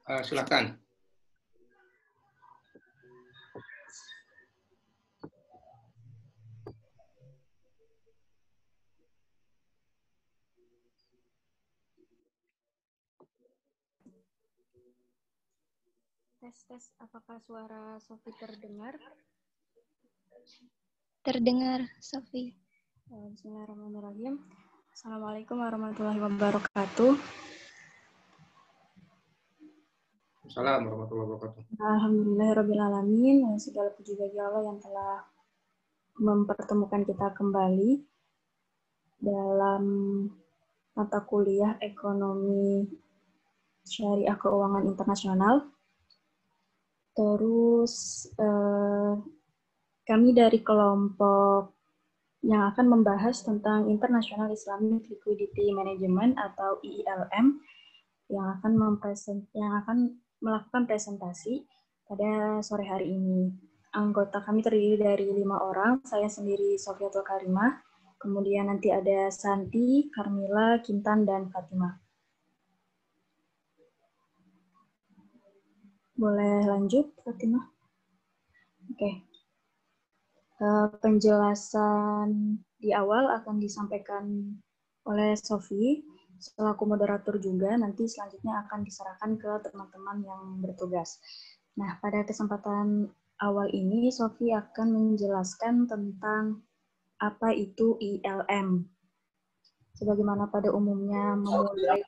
Silakan. Tes, apakah suara Sofi terdengar? Terdengar, Sofi. Bismillahirrahmanirrahim. Assalamualaikum warahmatullahi wabarakatuh. Assalamualaikum warahmatullahi wabarakatuh. Alhamdulillahirrabbilalamin. Segala puji bagi Allah yang telah mempertemukan kita kembali dalam mata kuliah Ekonomi Syariah Keuangan Internasional. Terus kami dari kelompok yang akan membahas tentang International Islamic Liquidity Management atau IILM yang akan melakukan presentasi pada sore hari ini. Anggota kami terdiri dari 5 orang, saya sendiri Sofiatul Karimah, kemudian nanti ada Santi, Carmila, Kintan, dan Fatimah. Boleh lanjut, Fatimah? Oke. Penjelasan di awal akan disampaikan oleh Sofi, selaku moderator juga, nanti selanjutnya akan diserahkan ke teman-teman yang bertugas. Nah, pada kesempatan awal ini, Sofi akan menjelaskan tentang apa itu ILM. Sebagaimana pada umumnya memulai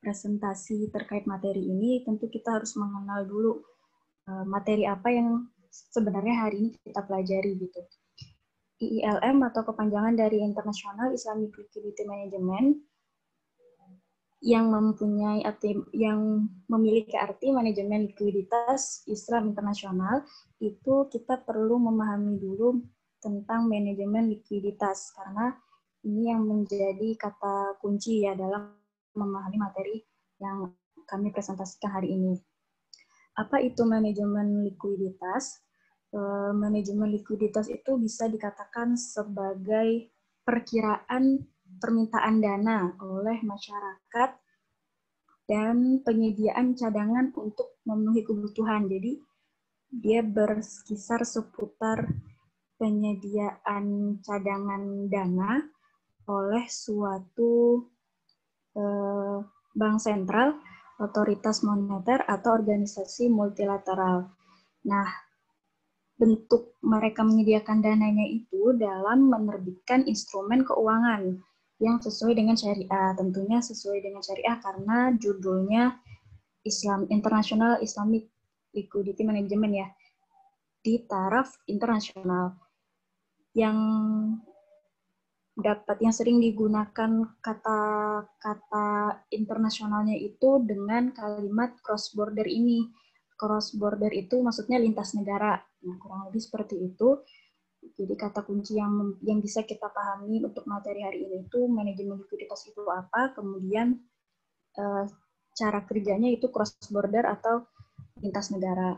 presentasi terkait materi ini, tentu kita harus mengenal dulu materi apa yang sebenarnya hari ini kita pelajari gitu. IILM atau kepanjangan dari International Islamic Liquidity Management yang memiliki arti manajemen likuiditas Islam internasional, itu kita perlu memahami dulu tentang manajemen likuiditas karena ini yang menjadi kata kunci ya dalam memahami materi yang kami presentasikan hari ini. Apa itu manajemen likuiditas? Manajemen likuiditas itu bisa dikatakan sebagai perkiraan permintaan dana oleh masyarakat dan penyediaan cadangan untuk memenuhi kebutuhan. Jadi dia berkisar seputar penyediaan cadangan dana oleh suatu bank sentral, otoritas moneter, atau organisasi multilateral. Nah, bentuk mereka menyediakan dananya itu dalam menerbitkan instrumen keuangan yang sesuai dengan syariah. Tentunya sesuai dengan syariah karena judulnya International Islamic Liquidity Management ya, di taraf internasional. Yang sering digunakan kata internasionalnya itu dengan kalimat cross border ini. Cross border itu maksudnya lintas negara. Nah, kurang lebih seperti itu. Jadi kata kunci yang bisa kita pahami untuk materi hari ini itu manajemen likuiditas itu apa, kemudian cara kerjanya itu cross border atau lintas negara.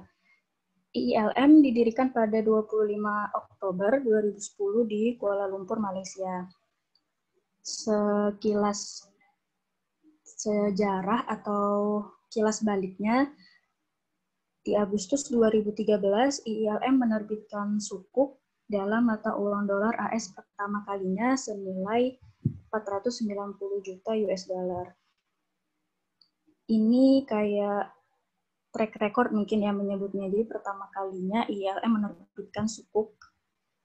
IILM didirikan pada 25 Oktober 2010 di Kuala Lumpur, Malaysia. Sekilas sejarah atau kilas baliknya, di Agustus 2013, IILM menerbitkan sukuk dalam mata uang dolar AS pertama kalinya senilai 490 juta US dollar. Ini kayak track record mungkin yang menyebutnya. Jadi pertama kalinya IILM menerbitkan sukuk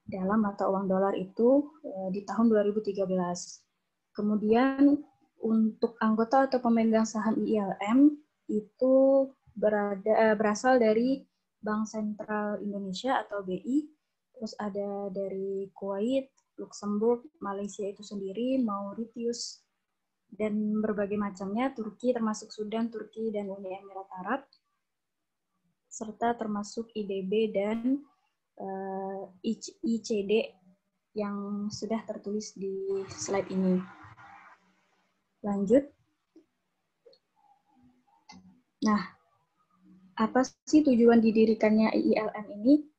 dalam mata uang dolar itu di tahun 2013. Kemudian untuk anggota atau pemegang saham IILM itu berasal dari Bank Sentral Indonesia atau BI, terus ada dari Kuwait, Luxembourg, Malaysia itu sendiri, Mauritius, dan berbagai macamnya, Turki termasuk Sudan, Turki, dan Uni Emirat Arab, serta termasuk IDB dan ICD yang sudah tertulis di slide ini. Lanjut. Nah, apa sih tujuan didirikannya IILM ini?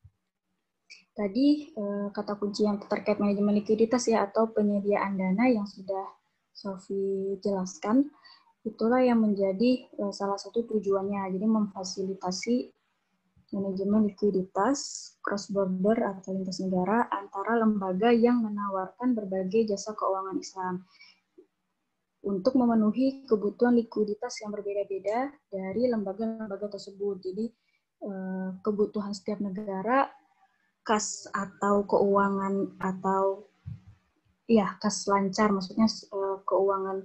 Tadi kata kunci yang terkait manajemen likuiditas ya, atau penyediaan dana yang sudah Sofi jelaskan. Itulah yang menjadi salah satu tujuannya, jadi memfasilitasi manajemen likuiditas cross-border atau lintas negara antara lembaga yang menawarkan berbagai jasa keuangan Islam untuk memenuhi kebutuhan likuiditas yang berbeda-beda dari lembaga-lembaga tersebut. Jadi kebutuhan setiap negara, kas atau keuangan atau kas lancar, maksudnya keuangan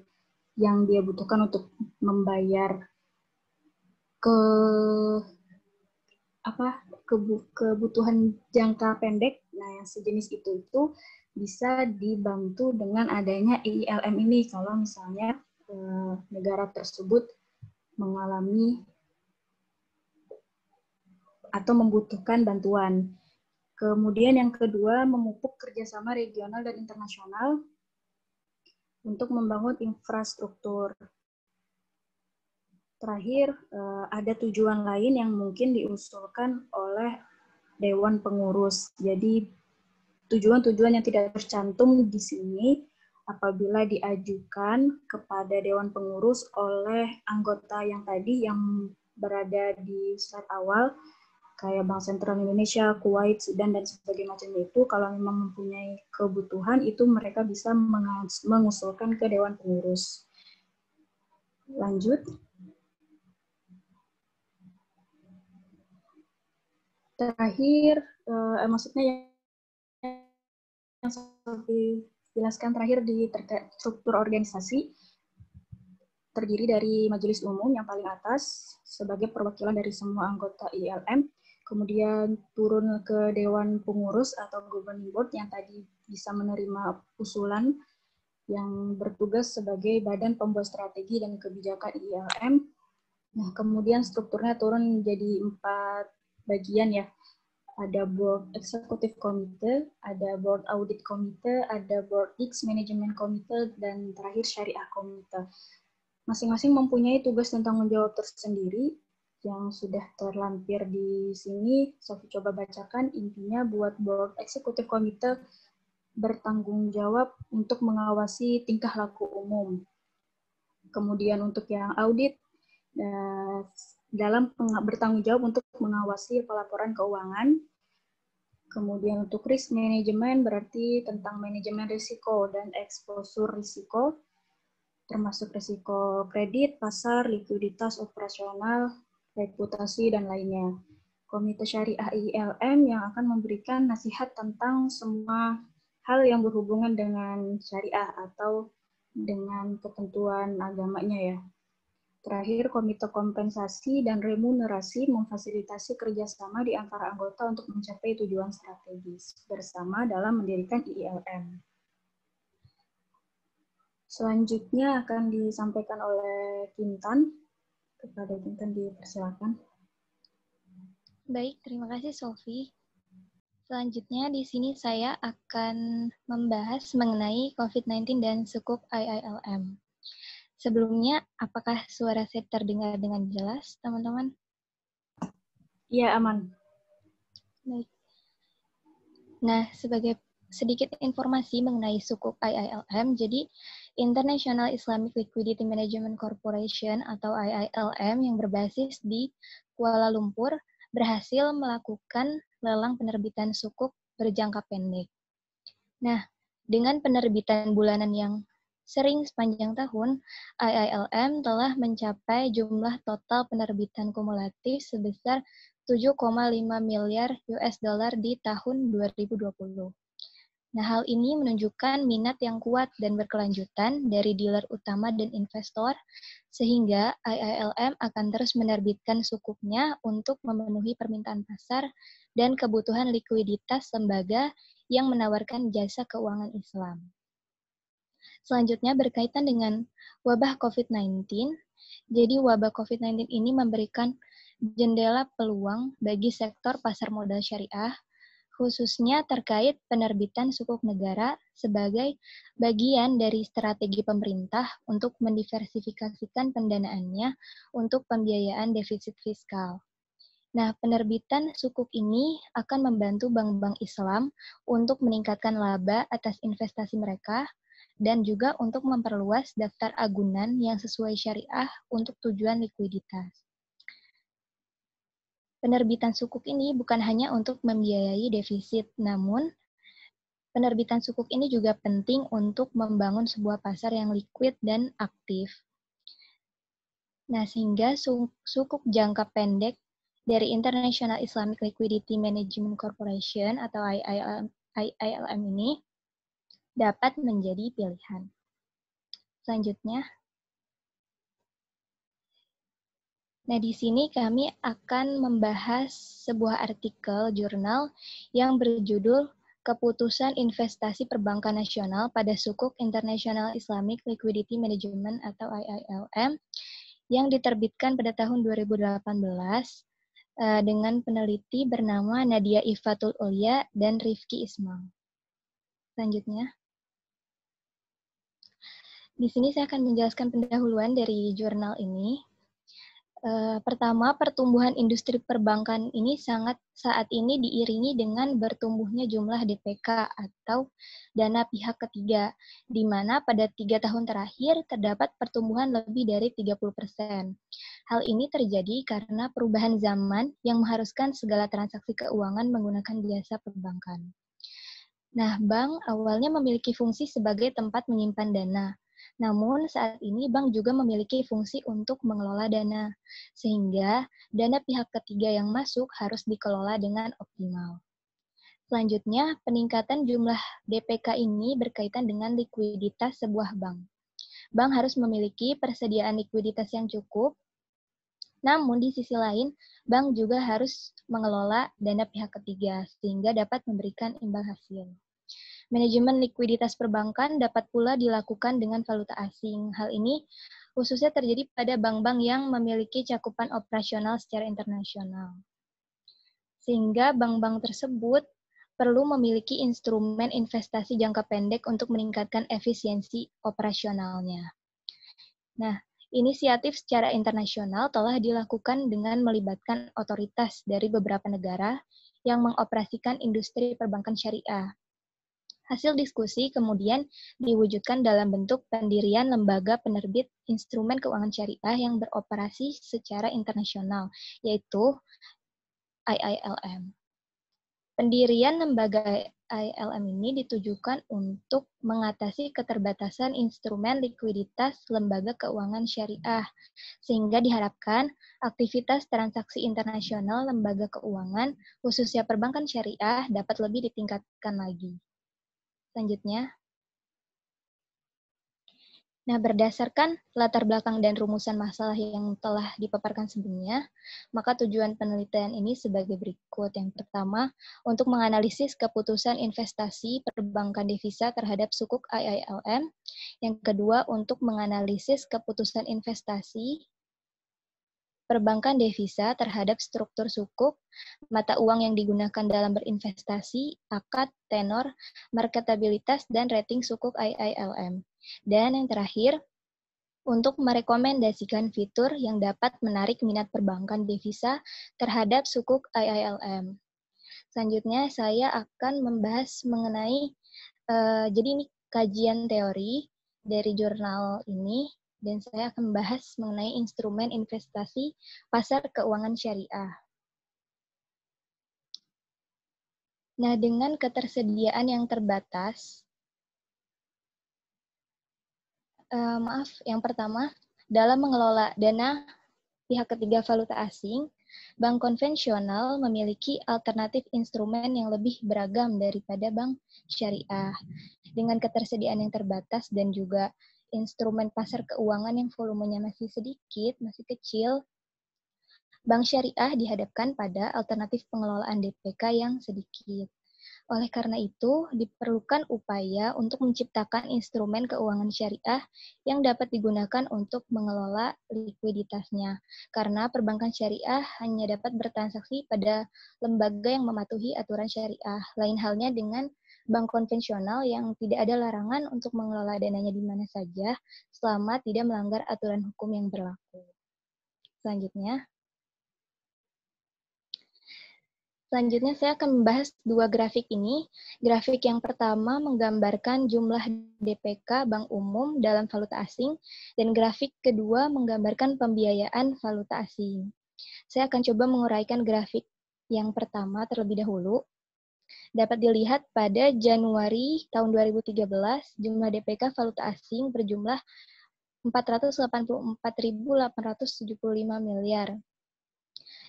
yang dia butuhkan untuk membayar kebutuhan jangka pendek, nah yang sejenis itu bisa dibantu dengan adanya IILM ini kalau misalnya negara tersebut mengalami atau membutuhkan bantuan. Kemudian yang kedua, memupuk kerjasama regional dan internasional untuk membangun infrastruktur. Terakhir, ada tujuan lain yang mungkin diusulkan oleh Dewan Pengurus. Jadi, tujuan-tujuan yang tidak tercantum di sini apabila diajukan kepada Dewan Pengurus oleh anggota yang tadi yang berada di slide awal, kayak Bank Sentral Indonesia, Kuwait, Sudan, dan sebagainya macam itu, kalau memang mempunyai kebutuhan, itu mereka bisa mengusulkan ke Dewan Pengurus. Lanjut. Terakhir, maksudnya yang seperti dijelaskan terakhir di terkait struktur organisasi, terdiri dari majelis umum yang paling atas sebagai perwakilan dari semua anggota IILM, kemudian turun ke Dewan Pengurus atau Governing Board yang tadi bisa menerima usulan yang bertugas sebagai badan pembuat strategi dan kebijakan IILM. Nah, kemudian strukturnya turun menjadi 4 bagian ya. Ada Board Executive Committee, ada Board Audit Committee, ada Board X Management Committee, dan terakhir Syariah Committee. Masing-masing mempunyai tugas dan tanggung jawab tersendiri yang sudah terlampir di sini. Sofi coba bacakan. Intinya buat Board Executive Committee bertanggung jawab untuk mengawasi tingkah laku umum. Kemudian untuk yang audit, dalam bertanggung jawab untuk mengawasi pelaporan keuangan. Kemudian untuk risk management berarti tentang manajemen risiko dan exposure risiko, termasuk risiko kredit, pasar, likuiditas, operasional, reputasi, dan lainnya. Komite Syariah IILM yang akan memberikan nasihat tentang semua hal yang berhubungan dengan syariah atau dengan ketentuan agamanya ya. Terakhir, Komite Kompensasi dan Remunerasi memfasilitasi kerjasama di antara anggota untuk mencapai tujuan strategis bersama dalam mendirikan IILM. Selanjutnya akan disampaikan oleh Kintan. Kepada Kintan dipersilakan. Baik, terima kasih Sofi. Selanjutnya di sini saya akan membahas mengenai COVID-19 dan sukuk IILM. Sebelumnya, apakah suara saya terdengar dengan jelas, teman-teman? Iya, aman. Baik. Nah, sebagai sedikit informasi mengenai sukuk IILM, jadi International Islamic Liquidity Management Corporation atau IILM yang berbasis di Kuala Lumpur berhasil melakukan lelang penerbitan sukuk berjangka pendek. Nah, dengan penerbitan bulanan yang sering sepanjang tahun, IILM telah mencapai jumlah total penerbitan kumulatif sebesar 7,5 miliar US dollar di tahun 2020. Nah, hal ini menunjukkan minat yang kuat dan berkelanjutan dari dealer utama dan investor, sehingga IILM akan terus menerbitkan sukuknya untuk memenuhi permintaan pasar dan kebutuhan likuiditas lembaga yang menawarkan jasa keuangan Islam. Selanjutnya berkaitan dengan wabah COVID-19. Jadi wabah COVID-19 ini memberikan jendela peluang bagi sektor pasar modal syariah, khususnya terkait penerbitan sukuk negara sebagai bagian dari strategi pemerintah untuk mendiversifikasikan pendanaannya untuk pembiayaan defisit fiskal. Nah, penerbitan sukuk ini akan membantu bank-bank Islam untuk meningkatkan laba atas investasi mereka dan juga untuk memperluas daftar agunan yang sesuai syariah untuk tujuan likuiditas. Penerbitan sukuk ini bukan hanya untuk membiayai defisit, namun penerbitan sukuk ini juga penting untuk membangun sebuah pasar yang liquid dan aktif. Nah, sehingga sukuk jangka pendek dari International Islamic Liquidity Management Corporation atau IILM ini dapat menjadi pilihan. Selanjutnya, nah di sini kami akan membahas sebuah artikel jurnal yang berjudul Keputusan Investasi Perbankan Nasional pada Sukuk International Islamic Liquidity Management atau IILM yang diterbitkan pada tahun 2018 dengan peneliti bernama Nadia Ifatul Ulya dan Rifki Ismail. Selanjutnya, di sini saya akan menjelaskan pendahuluan dari jurnal ini. Pertama, pertumbuhan industri perbankan ini saat ini diiringi dengan bertumbuhnya jumlah DPK atau dana pihak ketiga, di mana pada 3 tahun terakhir terdapat pertumbuhan lebih dari 30%. Hal ini terjadi karena perubahan zaman yang mengharuskan segala transaksi keuangan menggunakan jasa perbankan. Nah, bank awalnya memiliki fungsi sebagai tempat menyimpan dana. Namun, saat ini bank juga memiliki fungsi untuk mengelola dana, sehingga dana pihak ketiga yang masuk harus dikelola dengan optimal. Selanjutnya, peningkatan jumlah DPK ini berkaitan dengan likuiditas sebuah bank. Bank harus memiliki persediaan likuiditas yang cukup, namun di sisi lain, bank juga harus mengelola dana pihak ketiga, sehingga dapat memberikan imbal hasil. Manajemen likuiditas perbankan dapat pula dilakukan dengan valuta asing. Hal ini khususnya terjadi pada bank-bank yang memiliki cakupan operasional secara internasional. Sehingga bank-bank tersebut perlu memiliki instrumen investasi jangka pendek untuk meningkatkan efisiensi operasionalnya. Nah, inisiatif secara internasional telah dilakukan dengan melibatkan otoritas dari beberapa negara yang mengoperasikan industri perbankan syariah. Hasil diskusi kemudian diwujudkan dalam bentuk pendirian lembaga penerbit instrumen keuangan syariah yang beroperasi secara internasional, yaitu IILM. Pendirian lembaga IILM ini ditujukan untuk mengatasi keterbatasan instrumen likuiditas lembaga keuangan syariah, sehingga diharapkan aktivitas transaksi internasional lembaga keuangan, khususnya perbankan syariah, dapat lebih ditingkatkan lagi. Selanjutnya, nah berdasarkan latar belakang dan rumusan masalah yang telah dipaparkan sebelumnya, maka tujuan penelitian ini sebagai berikut. Yang pertama, untuk menganalisis keputusan investasi perbankan devisa terhadap sukuk IILM. Yang kedua, untuk menganalisis keputusan investasi perbankan devisa terhadap struktur sukuk, mata uang yang digunakan dalam berinvestasi, akad, tenor, marketabilitas, dan rating sukuk IILM. Dan yang terakhir, untuk merekomendasikan fitur yang dapat menarik minat perbankan devisa terhadap sukuk IILM. Selanjutnya, saya akan membahas mengenai, jadi ini kajian teori dari jurnal ini, dan saya akan membahas mengenai instrumen investasi pasar keuangan syariah. Nah, dengan ketersediaan yang terbatas, yang pertama, dalam mengelola dana pihak ketiga valuta asing, bank konvensional memiliki alternatif instrumen yang lebih beragam daripada bank syariah. Dengan ketersediaan yang terbatas dan juga instrumen pasar keuangan yang volumenya masih sedikit, masih kecil, bank syariah dihadapkan pada alternatif pengelolaan DPK yang sedikit. Oleh karena itu, diperlukan upaya untuk menciptakan instrumen keuangan syariah yang dapat digunakan untuk mengelola likuiditasnya. Karena perbankan syariah hanya dapat bertransaksi pada lembaga yang mematuhi aturan syariah. Lain halnya dengan bank konvensional yang tidak ada larangan untuk mengelola dananya di mana saja selama tidak melanggar aturan hukum yang berlaku. Selanjutnya, Selanjutnya saya akan membahas dua grafik ini. Grafik yang pertama menggambarkan jumlah DPK Bank Umum dalam valuta asing, dan grafik kedua menggambarkan pembiayaan valuta asing. Saya akan coba menguraikan grafik yang pertama terlebih dahulu. Dapat dilihat pada Januari tahun 2013, jumlah DPK valuta asing berjumlah 484.875 miliar.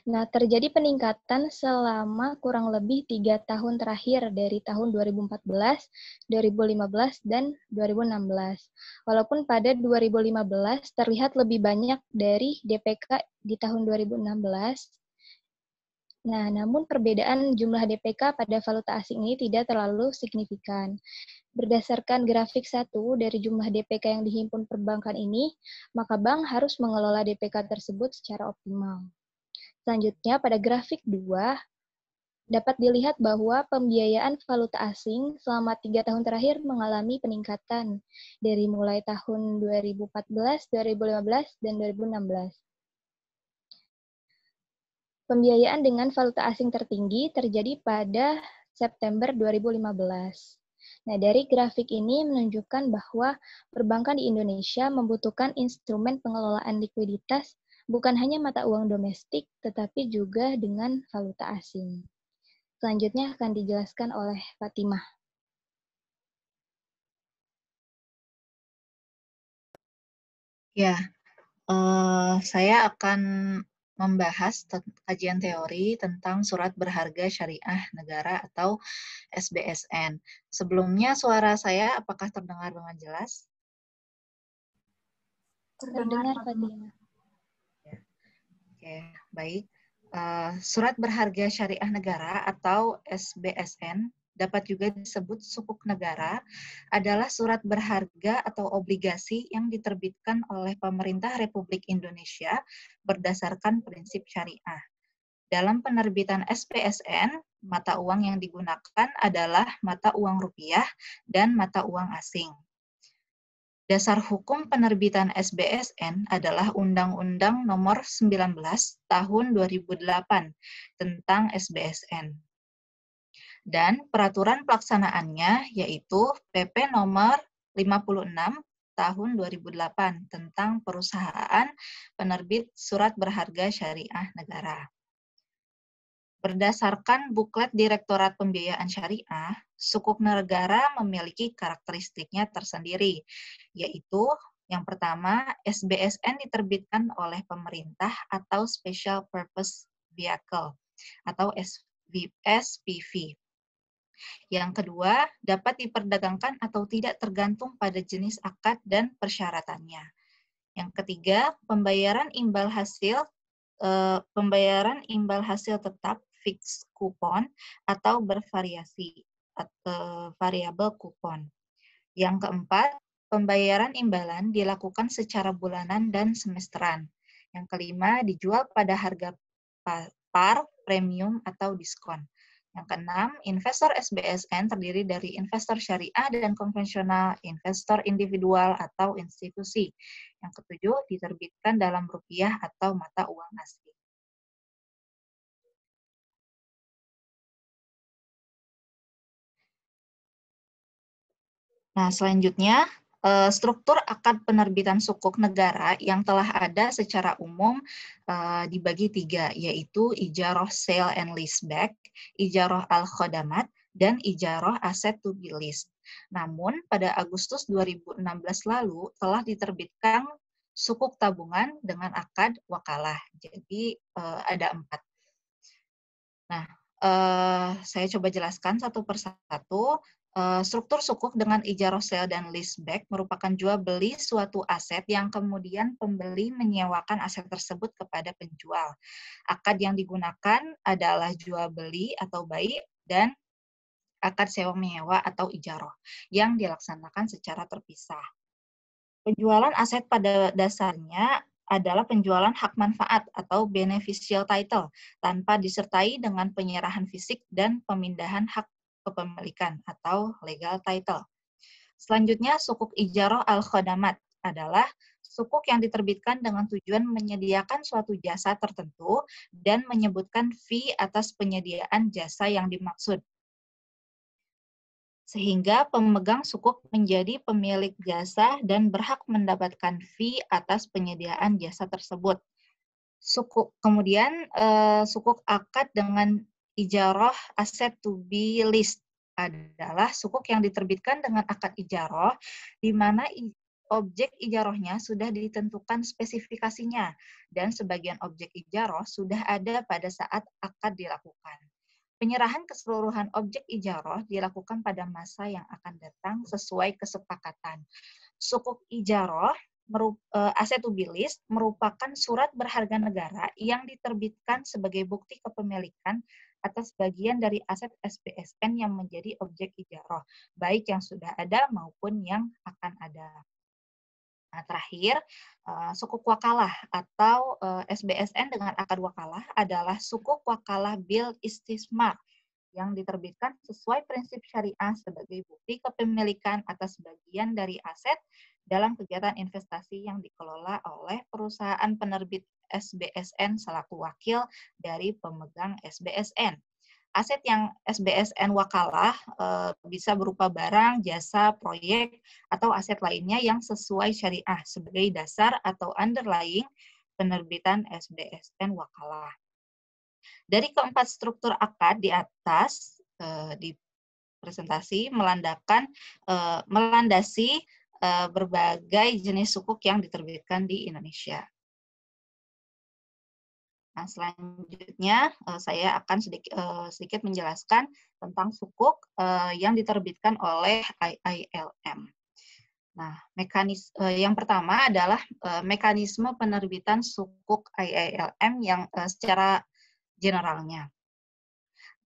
Nah, terjadi peningkatan selama kurang lebih 3 tahun terakhir dari tahun 2014, 2015, dan 2016. Walaupun pada 2015 terlihat lebih banyak dari DPK di tahun 2016, nah, namun perbedaan jumlah DPK pada valuta asing ini tidak terlalu signifikan. Berdasarkan grafik 1 dari jumlah DPK yang dihimpun perbankan ini, maka bank harus mengelola DPK tersebut secara optimal. Selanjutnya, pada grafik 2, dapat dilihat bahwa pembiayaan valuta asing selama 3 tahun terakhir mengalami peningkatan dari mulai tahun 2014, 2015, dan 2016. Pembiayaan dengan valuta asing tertinggi terjadi pada September 2015. Nah, dari grafik ini menunjukkan bahwa perbankan di Indonesia membutuhkan instrumen pengelolaan likuiditas bukan hanya mata uang domestik, tetapi juga dengan valuta asing. Selanjutnya akan dijelaskan oleh Fatimah. Ya, saya akan membahas kajian teori tentang surat berharga syariah negara atau SBSN. Sebelumnya suara saya apakah terdengar dengan jelas? Terdengar, Fatimah. Oke, baik. Surat berharga syariah negara atau SBSN dapat juga disebut sukuk negara adalah surat berharga atau obligasi yang diterbitkan oleh pemerintah Republik Indonesia berdasarkan prinsip syariah. Dalam penerbitan SBSN, mata uang yang digunakan adalah mata uang rupiah dan mata uang asing. Dasar hukum penerbitan SBSN adalah Undang-Undang Nomor 19 Tahun 2008 tentang SBSN. Dan peraturan pelaksanaannya yaitu PP Nomor 56 Tahun 2008 tentang Perusahaan Penerbit Surat Berharga Syariah Negara. Berdasarkan buklet Direktorat Pembiayaan Syariah, sukuk negara memiliki karakteristiknya tersendiri, yaitu yang pertama, SBSN diterbitkan oleh pemerintah atau Special Purpose Vehicle atau SPV. Yang kedua, dapat diperdagangkan atau tidak tergantung pada jenis akad dan persyaratannya. Yang ketiga, pembayaran imbal hasil tetap fixed coupon atau bervariasi atau variabel coupon. Yang keempat, pembayaran imbalan dilakukan secara bulanan dan semesteran. Yang kelima, dijual pada harga par, premium, atau diskon. Yang keenam, investor SBSN terdiri dari investor syariah dan konvensional, investor individual atau institusi. Yang ketujuh, diterbitkan dalam rupiah atau mata uang asing. Nah, selanjutnya, struktur akad penerbitan sukuk negara yang telah ada secara umum dibagi 3, yaitu ijaroh sale and leaseback, ijaroh al-khodamat, dan ijaroh asset to be leased. Namun, pada Agustus 2016 lalu telah diterbitkan sukuk tabungan dengan akad wakalah. Jadi, ada 4. Nah, saya coba jelaskan satu persatu. Struktur sukuk dengan ijaroh sale dan leaseback merupakan jual beli suatu aset yang kemudian pembeli menyewakan aset tersebut kepada penjual. Akad yang digunakan adalah jual beli atau bai dan akad sewa menyewa atau ijaroh yang dilaksanakan secara terpisah. Penjualan aset pada dasarnya adalah penjualan hak manfaat atau beneficial title tanpa disertai dengan penyerahan fisik dan pemindahan hak kepemilikan atau legal title. Selanjutnya, sukuk ijaroh al-khodamat adalah sukuk yang diterbitkan dengan tujuan menyediakan suatu jasa tertentu dan menyebutkan fee atas penyediaan jasa yang dimaksud. Sehingga pemegang sukuk menjadi pemilik jasa dan berhak mendapatkan fee atas penyediaan jasa tersebut. Sukuk kemudian sukuk akad dengan ijarah asset to be list adalah sukuk yang diterbitkan dengan akad ijarah di mana objek ijarahnya sudah ditentukan spesifikasinya dan sebagian objek ijarah sudah ada pada saat akad dilakukan. Penyerahan keseluruhan objek ijarah dilakukan pada masa yang akan datang sesuai kesepakatan. Sukuk ijarah aset to be list merupakan surat berharga negara yang diterbitkan sebagai bukti kepemilikan atas bagian dari aset SBSN yang menjadi objek ijarah, baik yang sudah ada maupun yang akan ada. Nah, terakhir, sukuk wakalah atau SBSN dengan akad wakalah adalah sukuk wakalah bil istismar yang diterbitkan sesuai prinsip syariah sebagai bukti kepemilikan atas bagian dari aset dalam kegiatan investasi yang dikelola oleh perusahaan penerbit SBSN selaku wakil dari pemegang SBSN. Aset yang SBSN wakalah bisa berupa barang, jasa, proyek, atau aset lainnya yang sesuai syariah sebagai dasar atau underlying penerbitan SBSN wakalah. Dari keempat struktur akad di atas di presentasi melandasi berbagai jenis sukuk yang diterbitkan di Indonesia. Nah, selanjutnya saya akan sedikit menjelaskan tentang sukuk yang diterbitkan oleh IILM. Nah, yang pertama adalah mekanisme penerbitan sukuk IILM yang secara generalnya.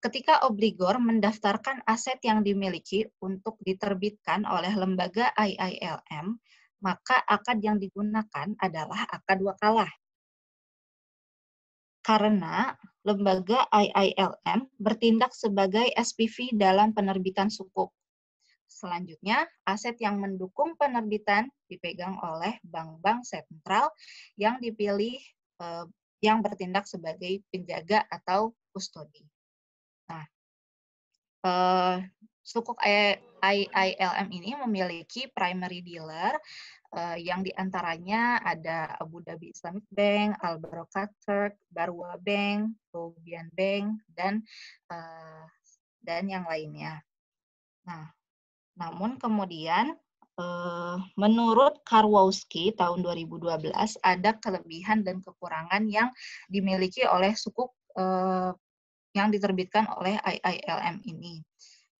Ketika obligor mendaftarkan aset yang dimiliki untuk diterbitkan oleh lembaga IILM, maka akad yang digunakan adalah akad wakalah. Karena lembaga IILM bertindak sebagai SPV dalam penerbitan sukuk. Selanjutnya, aset yang mendukung penerbitan dipegang oleh bank-bank sentral yang dipilih yang bertindak sebagai penjaga atau kustodi. Nah, sukuk IILM ini memiliki primary dealer yang diantaranya ada Abu Dhabi Islamic Bank, Al Barokat Turk, Barwa Bank, Bobian Bank, dan yang lainnya. Nah, namun kemudian menurut Karwowski tahun 2012 ada kelebihan dan kekurangan yang dimiliki oleh sukuk yang diterbitkan oleh IILM ini.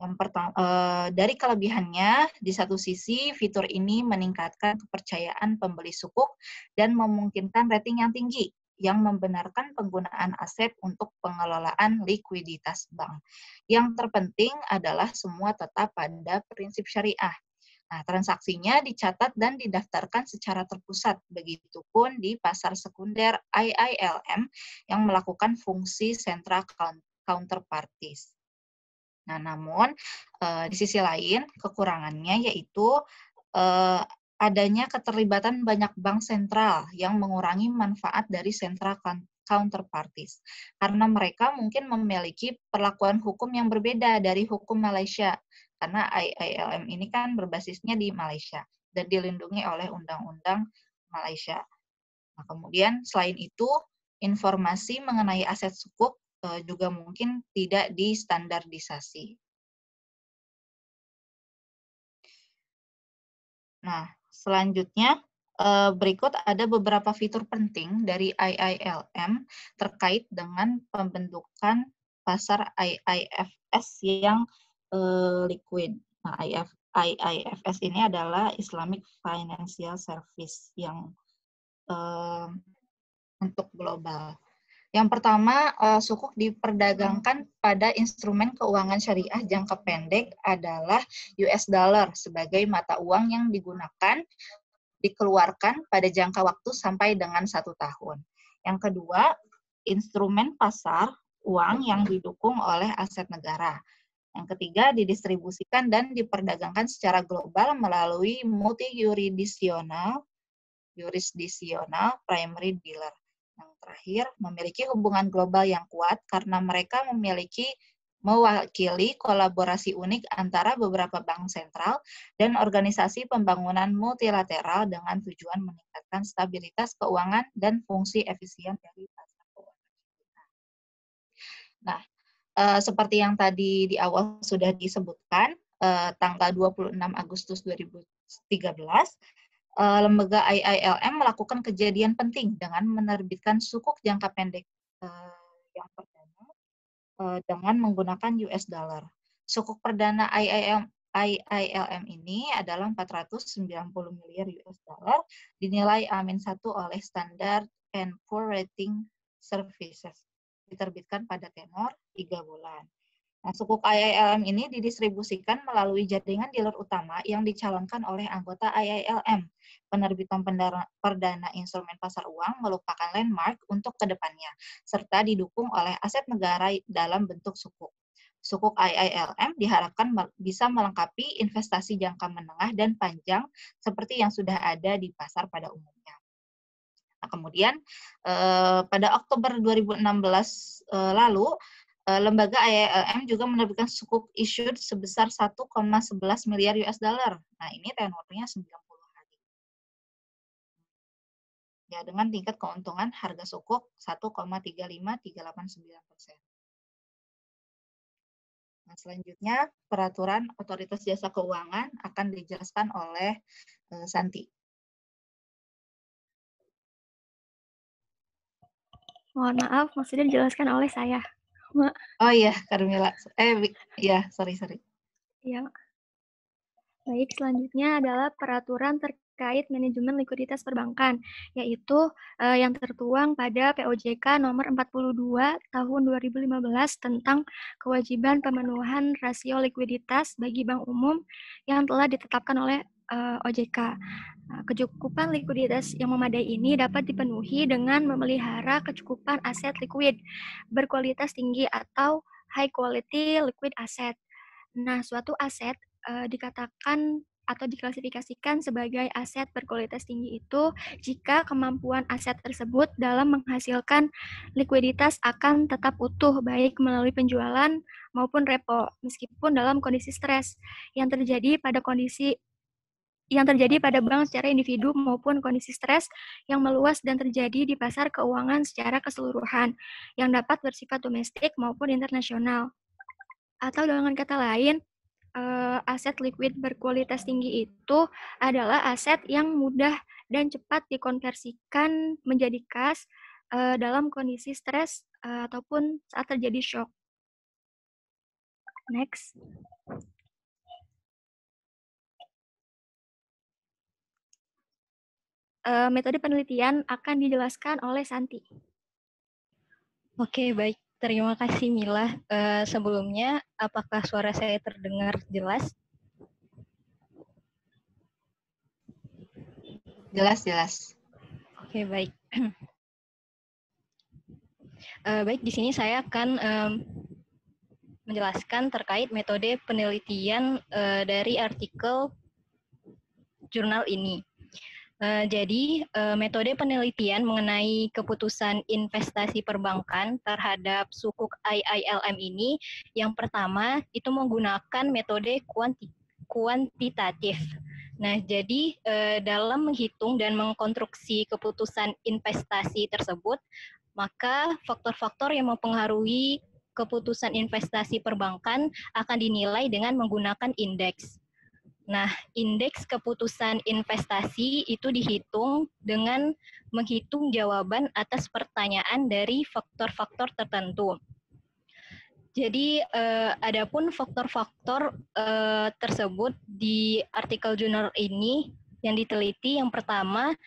Yang pertama, dari kelebihannya, di satu sisi fitur ini meningkatkan kepercayaan pembeli sukuk dan memungkinkan rating yang tinggi yang membenarkan penggunaan aset untuk pengelolaan likuiditas bank. Yang terpenting adalah semua tetap pada prinsip syariah. Nah, transaksinya dicatat dan didaftarkan secara terpusat, begitupun di pasar sekunder IILM yang melakukan fungsi central counterparties. Nah, namun di sisi lain kekurangannya yaitu adanya keterlibatan banyak bank sentral yang mengurangi manfaat dari central counterparties karena mereka mungkin memiliki perlakuan hukum yang berbeda dari hukum Malaysia karena IILM ini kan berbasisnya di Malaysia dan dilindungi oleh undang-undang Malaysia. Nah, kemudian selain itu informasi mengenai aset sukuk juga mungkin tidak distandardisasi. Nah, selanjutnya berikut ada beberapa fitur penting dari IILM terkait dengan pembentukan pasar IIFS yang liquid. Nah, IIFS ini adalah Islamic Financial Service yang untuk global. Yang pertama, sukuk diperdagangkan pada instrumen keuangan syariah jangka pendek adalah US dollar sebagai mata uang yang dikeluarkan pada jangka waktu sampai dengan 1 tahun. Yang kedua, instrumen pasar uang yang didukung oleh aset negara. Yang ketiga, didistribusikan dan diperdagangkan secara global melalui multi-yurisdiksional jurisdiksional primary dealer. Yang terakhir, memiliki hubungan global yang kuat karena mereka mewakili kolaborasi unik antara beberapa bank sentral dan organisasi pembangunan multilateral dengan tujuan meningkatkan stabilitas keuangan dan fungsi efisien dari pasar keuangan. Nah, seperti yang tadi di awal sudah disebutkan, tanggal 26 Agustus 2013, lembaga IILM melakukan kejadian penting dengan menerbitkan sukuk jangka pendek yang perdana dengan menggunakan US dollar. Sukuk perdana IILM ini adalah 490 miliar US dollar dinilai Amin 1 oleh Standard and Poor Rating Services. Diterbitkan pada tenor 3 bulan. Nah, sukuk IILM ini didistribusikan melalui jaringan dealer utama yang dicalonkan oleh anggota IILM. Penerbitan perdana instrumen pasar uang merupakan landmark untuk kedepannya, serta didukung oleh aset negara dalam bentuk sukuk. Sukuk IILM diharapkan bisa melengkapi investasi jangka menengah dan panjang seperti yang sudah ada di pasar pada umumnya. Nah, kemudian pada Oktober 2016 lalu, lembaga IILM juga menerbitkan sukuk issued sebesar 1,11 miliar US dollar. Nah, ini tenornya 90 hari. Ya, dengan tingkat keuntungan harga sukuk 1,35389%. Nah, selanjutnya peraturan Otoritas Jasa Keuangan akan dijelaskan oleh Santi. Mohon maaf, maksudnya dijelaskan oleh saya. Oh iya, Carmila. Ya, sorry. Iya. Baik, selanjutnya adalah peraturan terkait manajemen likuiditas perbankan, yaitu yang tertuang pada POJK nomor 42 tahun 2015 tentang kewajiban pemenuhan rasio likuiditas bagi bank umum yang telah ditetapkan oleh OJK. Nah, kecukupan likuiditas yang memadai ini dapat dipenuhi dengan memelihara kecukupan aset likuid berkualitas tinggi atau high quality liquid asset. Nah, suatu aset dikatakan atau diklasifikasikan sebagai aset berkualitas tinggi itu jika kemampuan aset tersebut dalam menghasilkan likuiditas akan tetap utuh baik melalui penjualan maupun repo meskipun dalam kondisi stres yang terjadi pada bank secara individu maupun kondisi stres yang meluas dan terjadi di pasar keuangan secara keseluruhan yang dapat bersifat domestik maupun internasional. Atau dengan kata lain, aset liquid berkualitas tinggi itu adalah aset yang mudah dan cepat dikonversikan menjadi kas dalam kondisi stres ataupun saat terjadi shock. Next. Metode penelitian akan dijelaskan oleh Santi. Oke, baik. Terima kasih, Mila. Sebelumnya, apakah suara saya terdengar jelas? Jelas. Oke, baik. Baik, di sini saya akan menjelaskan terkait metode penelitian dari artikel jurnal ini. Jadi, metode penelitian mengenai keputusan investasi perbankan terhadap sukuk IILM ini, yang pertama itu menggunakan metode kuantitatif. Nah, jadi dalam menghitung dan mengkonstruksi keputusan investasi tersebut, maka faktor-faktor yang mempengaruhi keputusan investasi perbankan akan dinilai dengan menggunakan indeks. Nah, indeks keputusan investasi itu dihitung dengan menghitung jawaban atas pertanyaan dari faktor-faktor tertentu. Jadi, adapun faktor-faktor tersebut di artikel jurnal ini yang diteliti, yang pertama,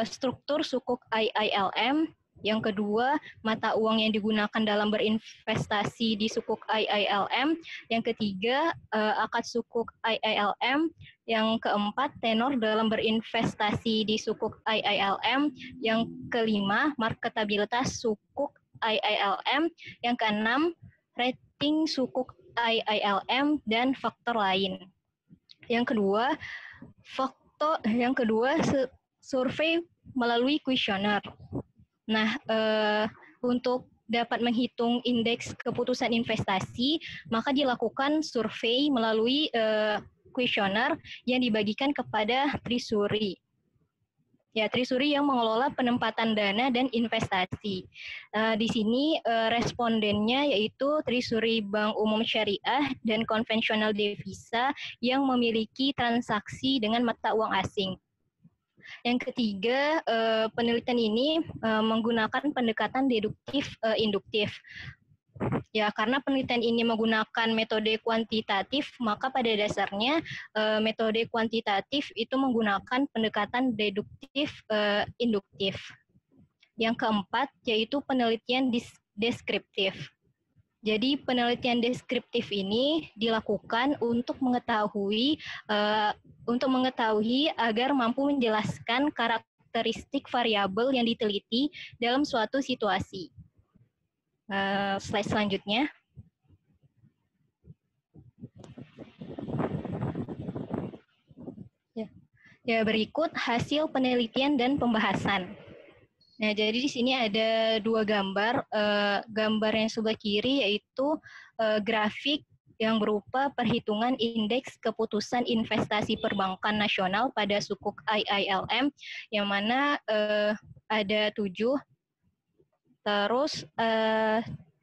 struktur sukuk IILM, yang kedua, mata uang yang digunakan dalam berinvestasi di sukuk IILM, yang ketiga, akad sukuk IILM, yang keempat, tenor dalam berinvestasi di sukuk IILM, yang kelima, marketabilitas sukuk IILM, yang keenam, rating sukuk IILM, dan faktor lain. Yang kedua, survei melalui kuesioner. Nah, untuk dapat menghitung indeks keputusan investasi, maka dilakukan survei melalui kuesioner yang dibagikan kepada Trisuri. Ya, Trisuri yang mengelola penempatan dana dan investasi. Di sini respondennya yaitu Trisuri Bank Umum Syariah dan konvensional devisa yang memiliki transaksi dengan mata uang asing. Yang ketiga, penelitian ini menggunakan pendekatan deduktif induktif. Ya, karena penelitian ini menggunakan metode kuantitatif, maka pada dasarnya metode kuantitatif itu menggunakan pendekatan deduktif induktif. Yang keempat yaitu penelitian deskriptif. Jadi penelitian deskriptif ini dilakukan untuk mengetahui agar mampu menjelaskan karakteristik variabel yang diteliti dalam suatu situasi. Slide selanjutnya. Ya, berikut hasil penelitian dan pembahasan. Nah, jadi di sini ada dua gambar. Gambar yang sebelah kiri yaitu grafik yang berupa perhitungan indeks keputusan investasi perbankan nasional pada sukuk IILM, yang mana ada 7. Terus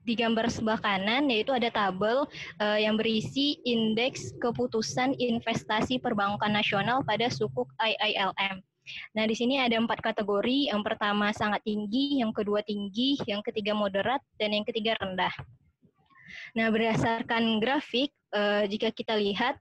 di gambar sebelah kanan yaitu ada tabel yang berisi indeks keputusan investasi perbankan nasional pada sukuk IILM. Nah, di sini ada 4 kategori. Yang pertama sangat tinggi, yang kedua tinggi, yang ketiga moderat, dan yang ketiga rendah. Nah, berdasarkan grafik, jika kita lihat,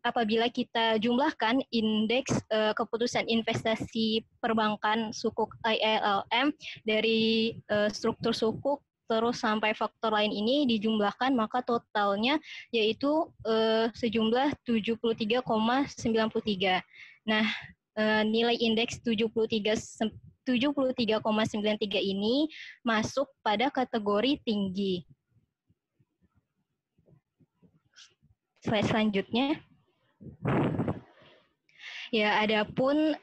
apabila kita jumlahkan indeks keputusan investasi perbankan sukuk IILM dari struktur sukuk terus sampai faktor lain ini dijumlahkan, maka totalnya yaitu sejumlah 73,93. Nah, nilai indeks 73,93 ini masuk pada kategori tinggi. Slide selanjutnya. Ya, adapun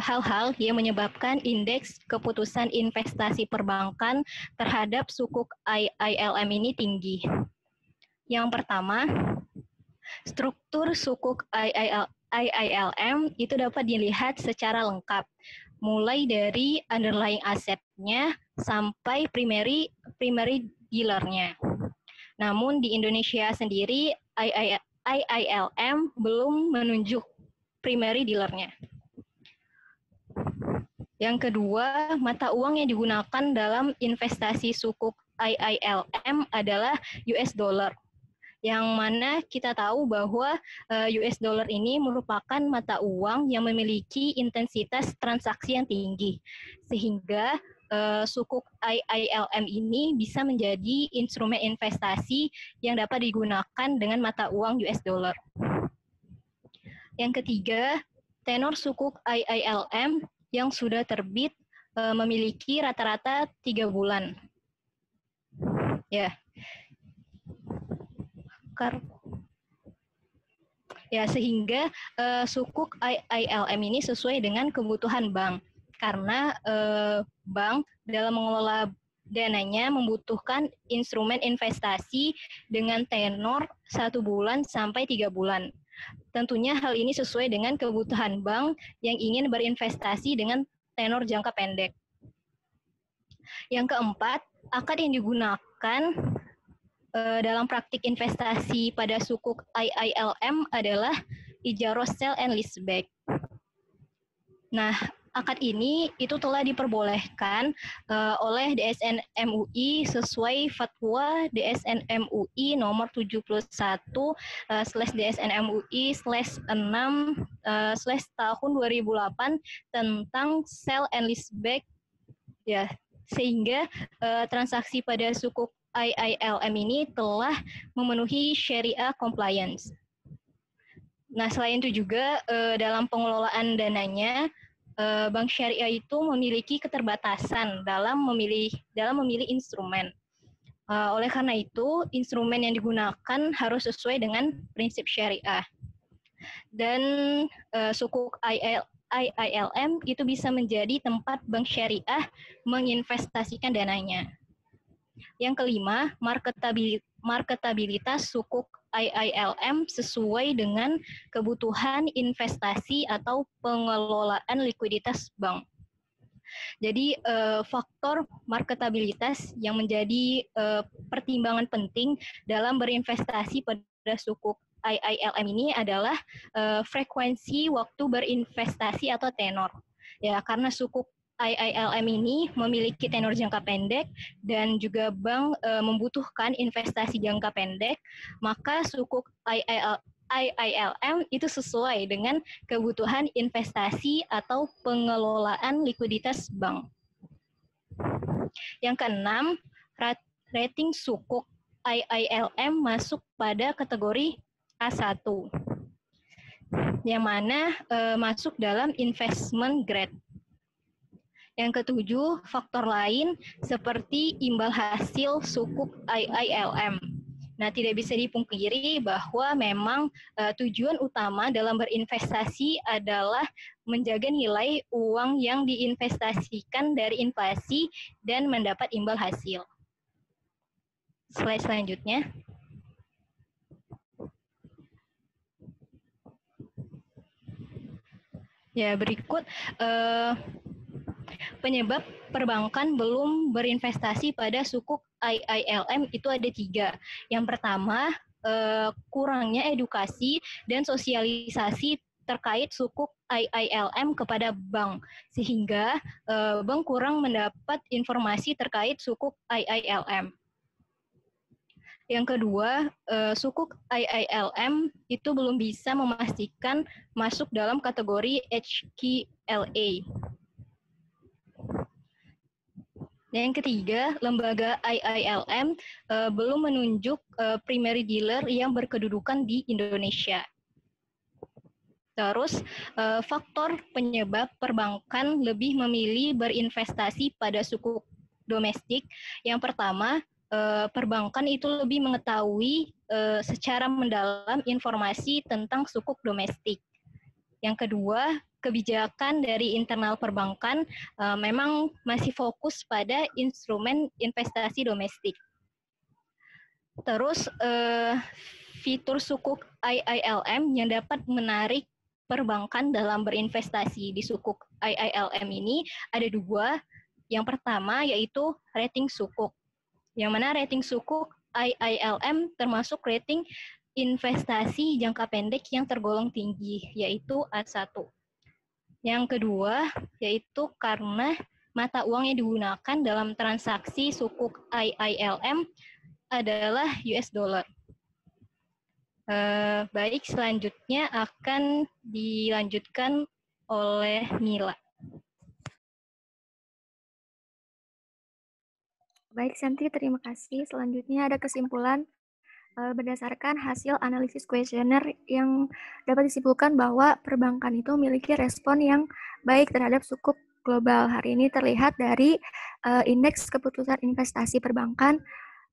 hal-hal yang menyebabkan indeks keputusan investasi perbankan terhadap sukuk IILM ini tinggi. Yang pertama, struktur sukuk IILM itu dapat dilihat secara lengkap, mulai dari underlying asetnya sampai primary dealernya. Namun di Indonesia sendiri, IILM belum menunjuk primary dealernya. Yang kedua, mata uang yang digunakan dalam investasi sukuk IILM adalah US dollar. Yang mana kita tahu bahwa US dollar ini merupakan mata uang yang memiliki intensitas transaksi yang tinggi, sehingga sukuk IILM ini bisa menjadi instrumen investasi yang dapat digunakan dengan mata uang US dollar. Yang ketiga, tenor sukuk IILM yang sudah terbit memiliki rata-rata 3 bulan. Ya. Ya, sehingga sukuk IILM ini sesuai dengan kebutuhan bank, karena bank dalam mengelola dananya membutuhkan instrumen investasi dengan tenor 1 bulan sampai 3 bulan. Tentunya hal ini sesuai dengan kebutuhan bank yang ingin berinvestasi dengan tenor jangka pendek. Yang keempat, akad yang digunakan dalam praktik investasi pada sukuk IILM adalah ijarah sale and leaseback. Nah, akad ini itu telah diperbolehkan oleh DSN MUI sesuai fatwa DSN MUI nomor 71/DSN MUI/6/tahun 2008 tentang sale and leaseback, ya, sehingga transaksi pada sukuk IILM ini telah memenuhi Syariah compliance. Nah, selain itu juga dalam pengelolaan dananya, Bank Syariah itu memiliki keterbatasan dalam memilih instrumen. Oleh karena itu, instrumen yang digunakan harus sesuai dengan prinsip Syariah. Dan sukuk IILM itu bisa menjadi tempat bank syariah menginvestasikan dananya. Yang kelima, marketabilitas sukuk IILM sesuai dengan kebutuhan investasi atau pengelolaan likuiditas bank. Jadi faktor marketabilitas yang menjadi pertimbangan penting dalam berinvestasi pada sukuk IILM ini adalah frekuensi waktu berinvestasi atau tenor. Ya, karena sukuk IILM ini memiliki tenor jangka pendek dan juga bank membutuhkan investasi jangka pendek, maka sukuk IILM itu sesuai dengan kebutuhan investasi atau pengelolaan likuiditas bank. Yang keenam, rating sukuk IILM masuk pada kategori A1, yang mana masuk dalam investment grade. Yang ketujuh, faktor lain seperti imbal hasil sukuk IILM. Nah, tidak bisa dipungkiri bahwa memang tujuan utama dalam berinvestasi adalah menjaga nilai uang yang diinvestasikan dari inflasi dan mendapat imbal hasil. Slide selanjutnya. Ya, berikut penyebab perbankan belum berinvestasi pada sukuk IILM itu ada 3. Yang pertama, kurangnya edukasi dan sosialisasi terkait sukuk IILM kepada bank, sehingga bank kurang mendapat informasi terkait sukuk IILM. Yang kedua, sukuk IILM itu belum bisa memastikan masuk dalam kategori HQLA. Yang ketiga, lembaga IILM belum menunjuk primary dealer yang berkedudukan di Indonesia. Terus, faktor penyebab perbankan lebih memilih berinvestasi pada sukuk domestik. Yang pertama, perbankan itu lebih mengetahui secara mendalam informasi tentang sukuk domestik. Yang kedua, kebijakan dari internal perbankan memang masih fokus pada instrumen investasi domestik. Terus, fitur sukuk IILM yang dapat menarik perbankan dalam berinvestasi di sukuk IILM ini ada 2. Yang pertama yaitu rating sukuk. Yang mana rating sukuk IILM termasuk rating investasi jangka pendek yang tergolong tinggi, yaitu A1. Yang kedua, yaitu karena mata uang yang digunakan dalam transaksi sukuk IILM adalah US dollar. Baik, selanjutnya akan dilanjutkan oleh Mila. Baik, Santi, terima kasih. Selanjutnya ada kesimpulan berdasarkan hasil analisis kuesioner yang dapat disimpulkan bahwa perbankan itu memiliki respon yang baik terhadap sukuk global. Hari ini terlihat dari indeks keputusan investasi perbankan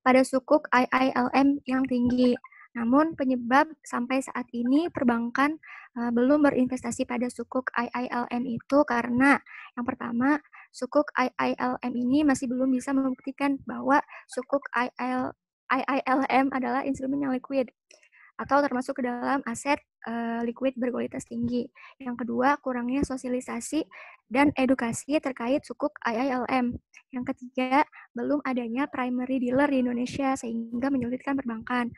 pada sukuk IILM yang tinggi. Namun penyebab sampai saat ini perbankan belum berinvestasi pada sukuk IILM itu karena yang pertama, sukuk IILM ini masih belum bisa membuktikan bahwa sukuk IILM adalah instrumen yang liquid atau termasuk ke dalam aset liquid berkualitas tinggi. Yang kedua, kurangnya sosialisasi dan edukasi terkait sukuk IILM. Yang ketiga, belum adanya primary dealer di Indonesia sehingga menyulitkan perbankan.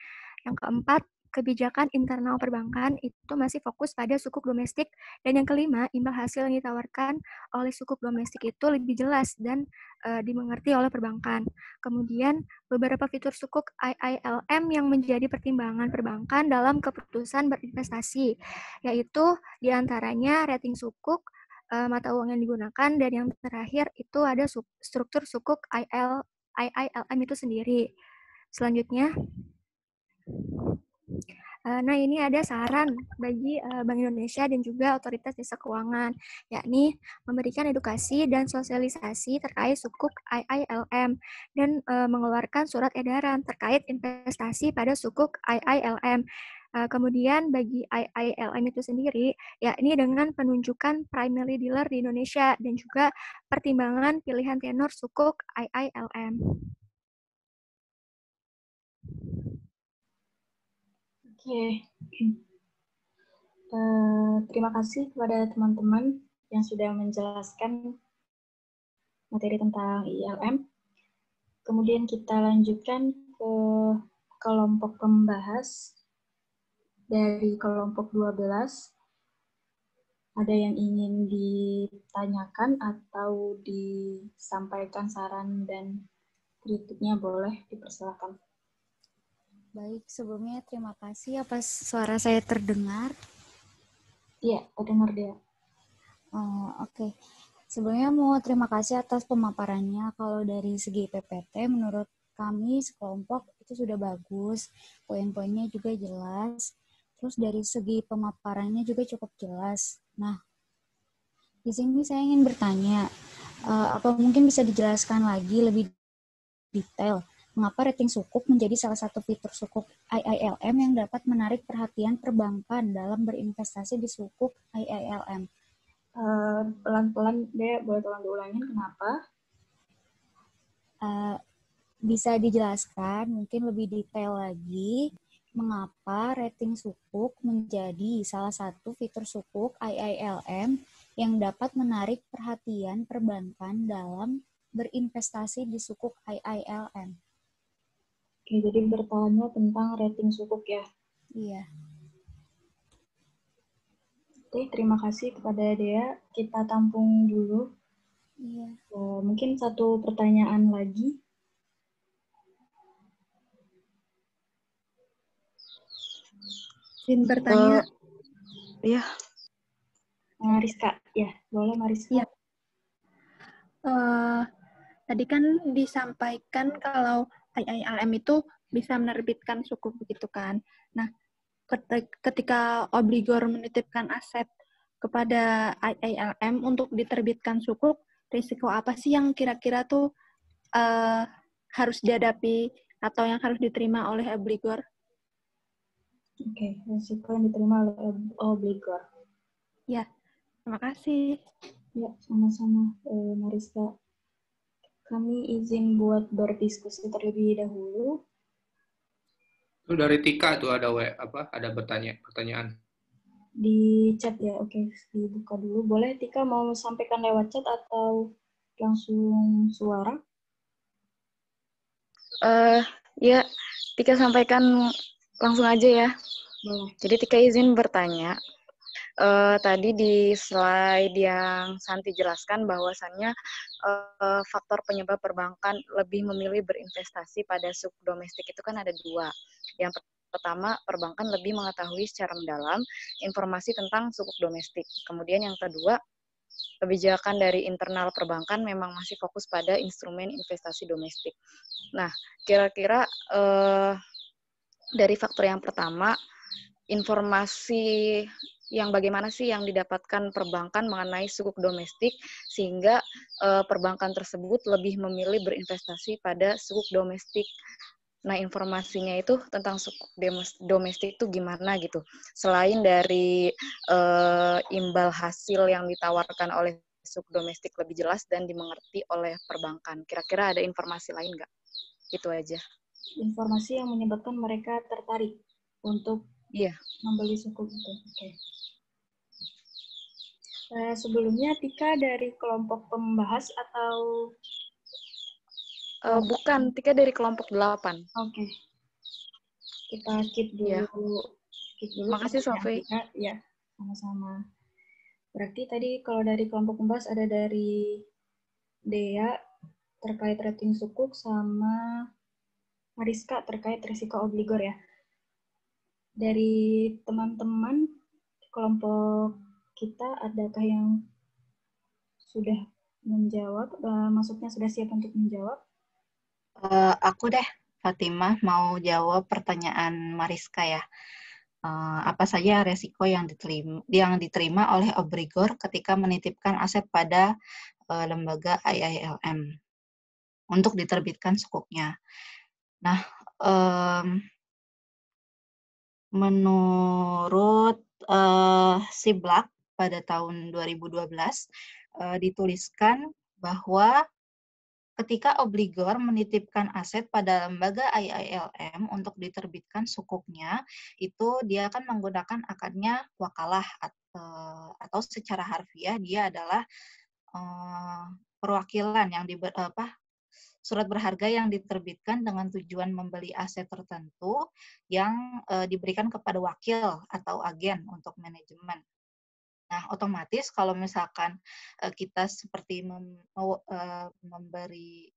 Yang keempat, kebijakan internal perbankan itu masih fokus pada sukuk domestik. Dan yang kelima, imbal hasil yang ditawarkan oleh sukuk domestik itu lebih jelas dan dimengerti oleh perbankan. Kemudian, beberapa fitur sukuk IILM yang menjadi pertimbangan perbankan dalam keputusan berinvestasi, yaitu diantaranya rating sukuk, mata uang yang digunakan, dan yang terakhir itu ada struktur sukuk IILM itu sendiri. Selanjutnya, nah ini ada saran bagi Bank Indonesia dan juga Otoritas Jasa Keuangan, yakni memberikan edukasi dan sosialisasi terkait sukuk IILM dan mengeluarkan surat edaran terkait investasi pada sukuk IILM. Kemudian bagi IILM itu sendiri, ya ini dengan penunjukan primary dealer di Indonesia dan juga pertimbangan pilihan tenor sukuk IILM. Oke. Terima kasih kepada teman-teman yang sudah menjelaskan materi tentang IILM. Kemudian kita lanjutkan ke kelompok pembahas dari kelompok 12. Ada yang ingin ditanyakan atau disampaikan saran dan kritiknya, boleh dipersilakan. Baik, sebelumnya terima kasih atas suara saya terdengar. Iya, terdengar dia. Oke. Sebelumnya mau terima kasih atas pemaparannya. Kalau dari segi PPT, menurut kami sekelompok itu sudah bagus. Poin-poinnya juga jelas. Terus dari segi pemaparannya juga cukup jelas. Nah, di sini saya ingin bertanya, apa mungkin bisa dijelaskan lagi lebih detail mengapa rating sukuk menjadi salah satu fitur sukuk IILM yang dapat menarik perhatian perbankan dalam berinvestasi di sukuk IILM? Pelan-pelan deh, boleh tolong diulangin kenapa? Bisa dijelaskan mungkin lebih detail lagi mengapa rating sukuk menjadi salah satu fitur sukuk IILM yang dapat menarik perhatian perbankan dalam berinvestasi di sukuk IILM. Oke, jadi bertanya tentang rating sukuk ya? Iya. Oke, terima kasih kepada Dea. Kita tampung dulu. Iya. Mungkin satu pertanyaan lagi. Izin bertanya. Iya. Mariska, ya, boleh Mariska. Iya. Tadi kan disampaikan kalau IILM itu bisa menerbitkan sukuk begitu kan. Nah, ketika obligor menitipkan aset kepada IILM untuk diterbitkan sukuk, risiko apa sih yang kira-kira tuh harus dihadapi atau yang harus diterima oleh obligor? Oke, risiko yang diterima oleh obligor. Ya, terima kasih. Ya, sama-sama Mariska. Kami izin buat berdiskusi terlebih dahulu. Itu dari Tika tuh ada pertanyaan. Di chat ya, oke, dibuka dulu. Boleh Tika mau sampaikan lewat chat atau langsung suara? Ya, Tika sampaikan langsung aja ya. Boleh. Jadi Tika izin bertanya. Tadi di slide yang Santi jelaskan bahwasannya faktor penyebab perbankan lebih memilih berinvestasi pada sukuk domestik itu kan ada dua. Yang pertama, perbankan lebih mengetahui secara mendalam informasi tentang sukuk domestik. Kemudian yang kedua, kebijakan dari internal perbankan memang masih fokus pada instrumen investasi domestik. Nah, kira-kira dari faktor yang pertama, informasi yang bagaimana sih yang didapatkan perbankan mengenai sukuk domestik sehingga perbankan tersebut lebih memilih berinvestasi pada sukuk domestik. Nah, informasinya itu tentang sukuk domestik itu gimana gitu. Selain dari imbal hasil yang ditawarkan oleh sukuk domestik lebih jelas dan dimengerti oleh perbankan. Kira-kira ada informasi lain nggak? Itu aja. Informasi yang menyebabkan mereka tertarik untuk membeli sukuk itu. Oke. Sebelumnya Tika dari kelompok pembahas atau bukan, Tika dari kelompok 8. Oke. Kita keep dulu. Ya. Makasih Sofi. Ya, sama-sama. Berarti tadi kalau dari kelompok pembahas ada dari Dea terkait rating sukuk sama Mariska terkait risiko obligor ya. Dari teman-teman kelompok kita, adakah yang sudah menjawab? Maksudnya sudah siap untuk menjawab? Aku deh, Fatimah, mau jawab pertanyaan Mariska ya. Apa saja resiko yang diterima oleh obligor ketika menitipkan aset pada lembaga IILM untuk diterbitkan sukuknya. Nah, Menurut Siblak pada tahun 2012 dituliskan bahwa ketika obligor menitipkan aset pada lembaga IILM untuk diterbitkan sukuknya, itu dia akan menggunakan akadnya wakalah atau secara harfiah dia adalah perwakilan yang surat berharga yang diterbitkan dengan tujuan membeli aset tertentu yang diberikan kepada wakil atau agen untuk manajemen. Nah, otomatis kalau misalkan kita seperti memberi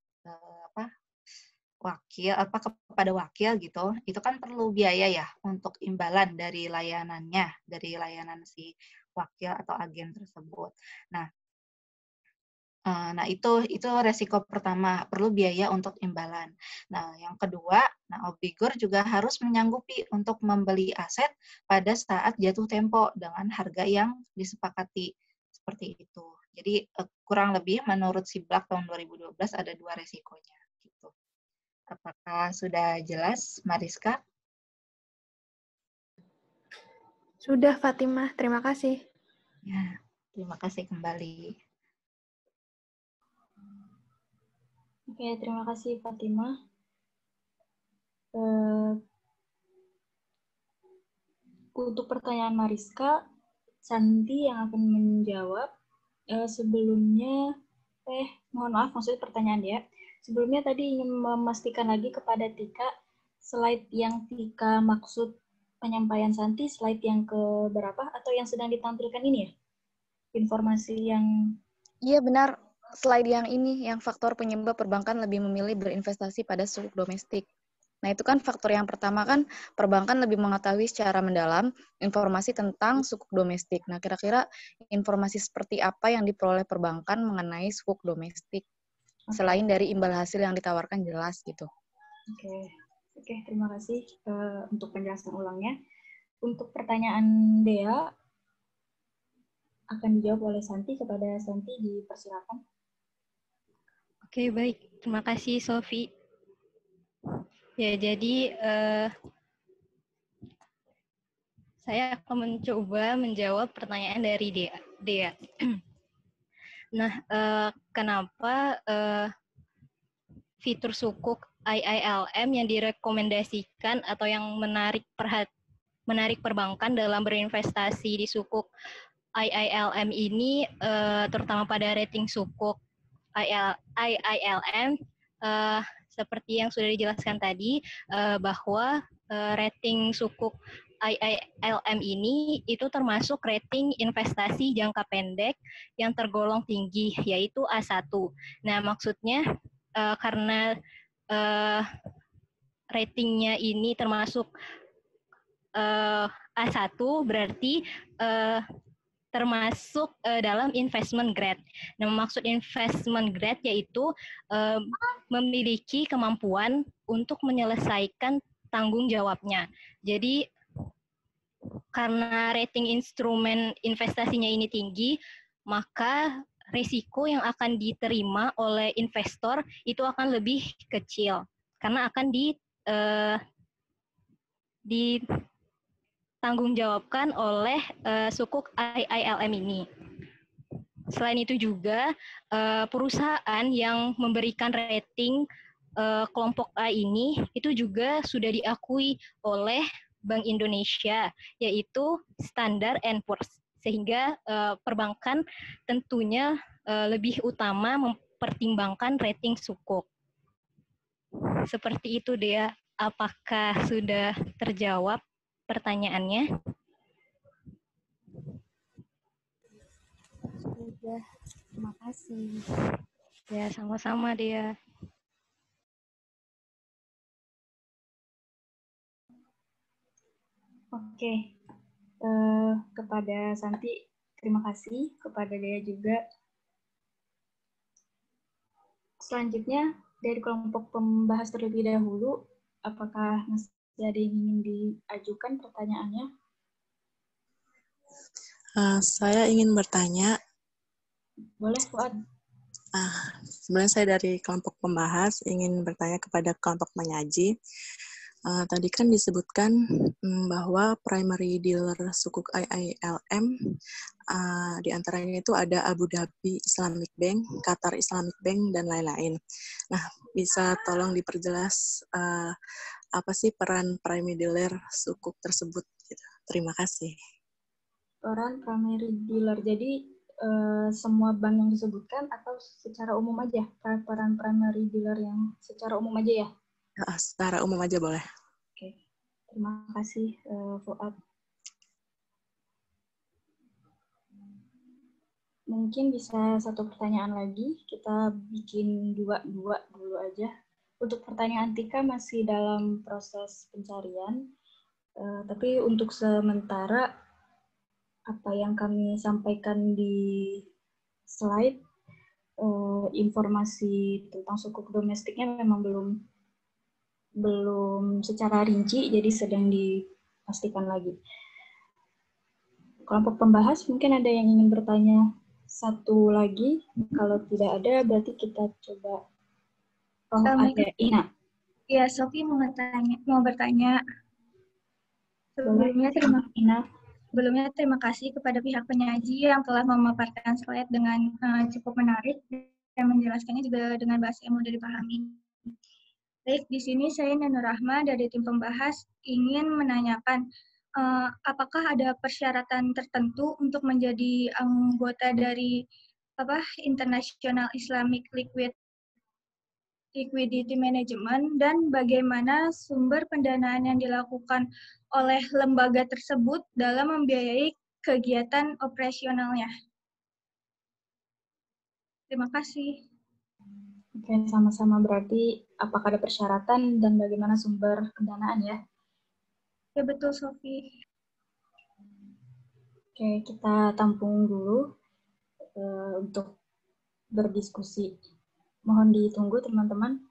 kepada wakil gitu, itu kan perlu biaya ya untuk imbalan dari layanannya, dari layanan si wakil atau agen tersebut. Nah, itu resiko pertama, perlu biaya untuk imbalan. Nah, yang kedua, obligor juga harus menyanggupi untuk membeli aset pada saat jatuh tempo dengan harga yang disepakati seperti itu. Jadi kurang lebih menurut Siblak tahun 2012 ada 2 resikonya. Gitu. Apakah sudah jelas, Mariska? Sudah, Fatimah. Terima kasih. Ya, terima kasih kembali. Oke, terima kasih Fatimah. Untuk pertanyaan Mariska, Santi yang akan menjawab. Sebelumnya, mohon maaf, maksudnya pertanyaan dia. Sebelumnya tadi ingin memastikan lagi kepada Tika, slide yang Tika maksud penyampaian Santi, slide yang ke berapa atau yang sedang ditampilkan ini ya? Informasi yang... Iya benar. Slide yang ini, yang faktor penyebab perbankan lebih memilih berinvestasi pada sukuk domestik. Nah, itu kan faktor yang pertama kan, perbankan lebih mengetahui secara mendalam informasi tentang sukuk domestik. Nah, kira-kira informasi seperti apa yang diperoleh perbankan mengenai sukuk domestik? Selain dari imbal hasil yang ditawarkan jelas gitu. Oke, terima kasih untuk penjelasan ulangnya. Untuk pertanyaan Dea, akan dijawab oleh Santi. Kepada Santi, dipersilakan. Oke, baik. Terima kasih, Sofi. Ya, jadi saya akan mencoba menjawab pertanyaan dari Dea. Nah, kenapa fitur sukuk IILM yang direkomendasikan atau yang menarik perbankan dalam berinvestasi di sukuk IILM ini, terutama pada rating sukuk IILM, seperti yang sudah dijelaskan tadi, bahwa rating sukuk IILM ini itu termasuk rating investasi jangka pendek yang tergolong tinggi, yaitu A1. Nah, maksudnya karena ratingnya ini termasuk A1, berarti termasuk dalam investment grade. Nah, maksud investment grade yaitu memiliki kemampuan untuk menyelesaikan tanggung jawabnya. Jadi, karena rating instrumen investasinya ini tinggi, maka risiko yang akan diterima oleh investor itu akan lebih kecil, karena akan ditanggung jawabkan oleh sukuk IILM ini. Selain itu juga, perusahaan yang memberikan rating kelompok A ini itu juga sudah diakui oleh Bank Indonesia, yaitu Standard & Poor's. Sehingga perbankan tentunya lebih utama mempertimbangkan rating sukuk. Seperti itu, Dea. Apakah sudah terjawab pertanyaannya? Sudah, terima kasih. Ya, sama-sama Dea. Oke, kepada Santi, terima kasih. Kepada Dea juga. Selanjutnya, dari kelompok pembahas terlebih dahulu, apakah masih ada yang ingin diajukan pertanyaannya? Saya ingin bertanya. Boleh, Fuad. Sebenarnya saya dari kelompok pembahas ingin bertanya kepada kelompok penyaji. Tadi kan disebutkan bahwa primary dealer sukuk IILM di antaranya itu ada Abu Dhabi Islamic Bank, Qatar Islamic Bank, dan lain-lain. Nah, bisa tolong diperjelas apa sih peran primary dealer sukuk tersebut? Gitu. Terima kasih. Peran primary dealer, jadi semua bank yang disebutkan atau secara umum aja? Peran primary dealer yang secara umum aja ya? Secara umum aja boleh. Oke, terima kasih Fuad. Mungkin bisa satu pertanyaan lagi, kita bikin dua dulu aja. Untuk pertanyaan Tika masih dalam proses pencarian, tapi untuk sementara apa yang kami sampaikan di slide, informasi tentang sukuk domestiknya memang belum secara rinci, jadi sedang dipastikan lagi. Kelompok pembahas mungkin ada yang ingin bertanya satu lagi. Kalau tidak ada, berarti kita coba. Oh, ada Ina. Ya, Sofi mau bertanya. Sebelumnya terima kasih kepada pihak penyaji yang telah memaparkan slide dengan cukup menarik dan menjelaskannya juga dengan bahasa yang mudah dipahami. Baik, di sini saya Nana Rahma dari tim pembahas ingin menanyakan apakah ada persyaratan tertentu untuk menjadi anggota dari International Islamic Liquidity Management, dan bagaimana sumber pendanaan yang dilakukan oleh lembaga tersebut dalam membiayai kegiatan operasionalnya. Terima kasih. Oke, sama-sama. Berarti apakah ada persyaratan dan bagaimana sumber pendanaan ya? Ya, betul, Sofi. Oke, kita tampung dulu untuk berdiskusi. Mohon ditunggu, teman-teman.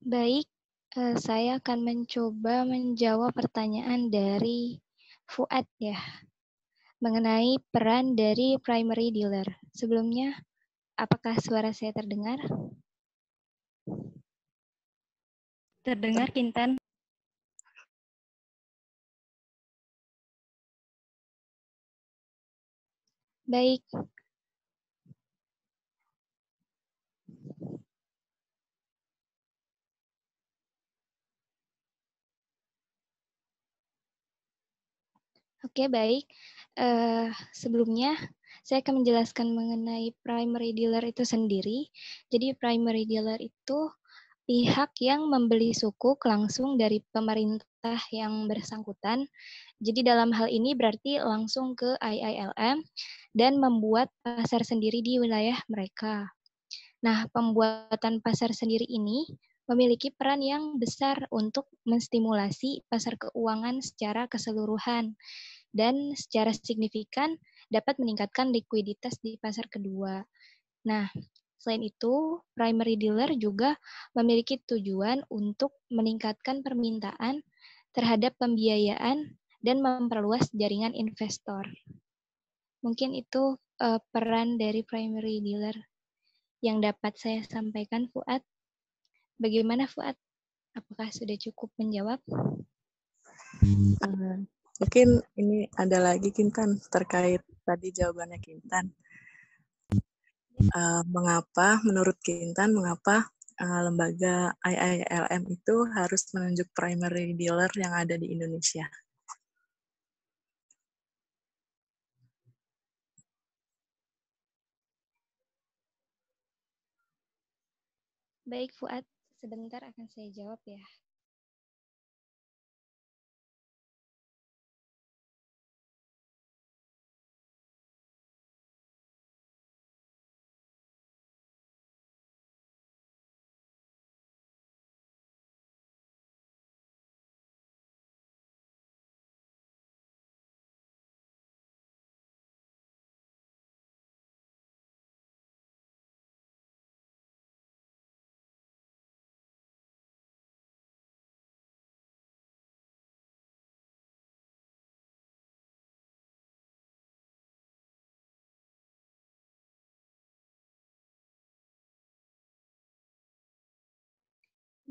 Baik, saya akan mencoba menjawab pertanyaan dari Fuad ya, mengenai peran dari primary dealer. Sebelumnya, apakah suara saya terdengar? Terdengar, Kintan. Baik. Oke, baik. Sebelumnya, saya akan menjelaskan mengenai primary dealer itu sendiri. Jadi, primary dealer itu pihak yang membeli sukuk langsung dari pemerintah yang bersangkutan. Jadi, dalam hal ini berarti langsung ke IILM dan membuat pasar sendiri di wilayah mereka. Nah, pembuatan pasar sendiri ini memiliki peran yang besar untuk menstimulasi pasar keuangan secara keseluruhan dan secara signifikan dapat meningkatkan likuiditas di pasar kedua. Nah, selain itu, primary dealer juga memiliki tujuan untuk meningkatkan permintaan terhadap pembiayaan dan memperluas jaringan investor. Mungkin itu peran dari primary dealer yang dapat saya sampaikan, Fuad. Bagaimana, Fuad? Apakah sudah cukup menjawab? Mungkin ini ada lagi Kintan terkait tadi jawabannya Kintan. Mengapa menurut Kintan lembaga IILM itu harus menunjuk primary dealer yang ada di Indonesia? Baik, Fuad. Sebentar akan saya jawab ya.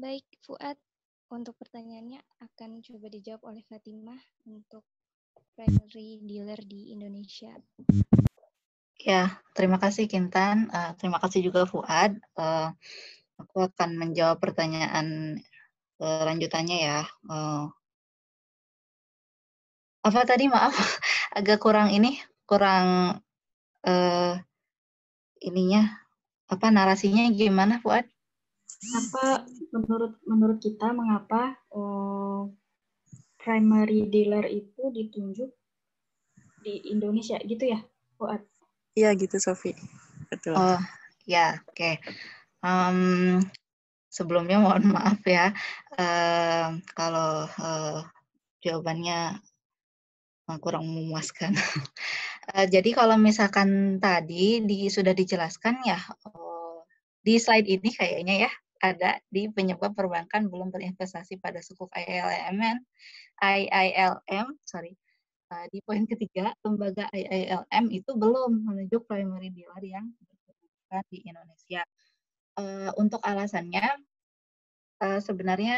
Baik, Fuad. Untuk pertanyaannya akan coba dijawab oleh Fatimah untuk primary dealer di Indonesia. Ya, terima kasih Kintan. Terima kasih juga Fuad. Aku akan menjawab pertanyaan lanjutannya ya. Apa tadi, maaf, agak kurang ininya, narasinya gimana Fuad? Apa menurut kita mengapa primary dealer itu ditunjuk di Indonesia gitu ya, Fuad? Iya gitu, Sofi. Betul. Oh, ya, oke. Sebelumnya mohon maaf ya, kalau jawabannya kurang memuaskan. Jadi kalau misalkan tadi sudah dijelaskan ya, di slide ini kayaknya ya, ada di penyebab perbankan belum berinvestasi pada sukuk IILM, di poin ketiga, lembaga IILM itu belum menunjuk primary dealer yang berkedudukan di Indonesia. Untuk alasannya, sebenarnya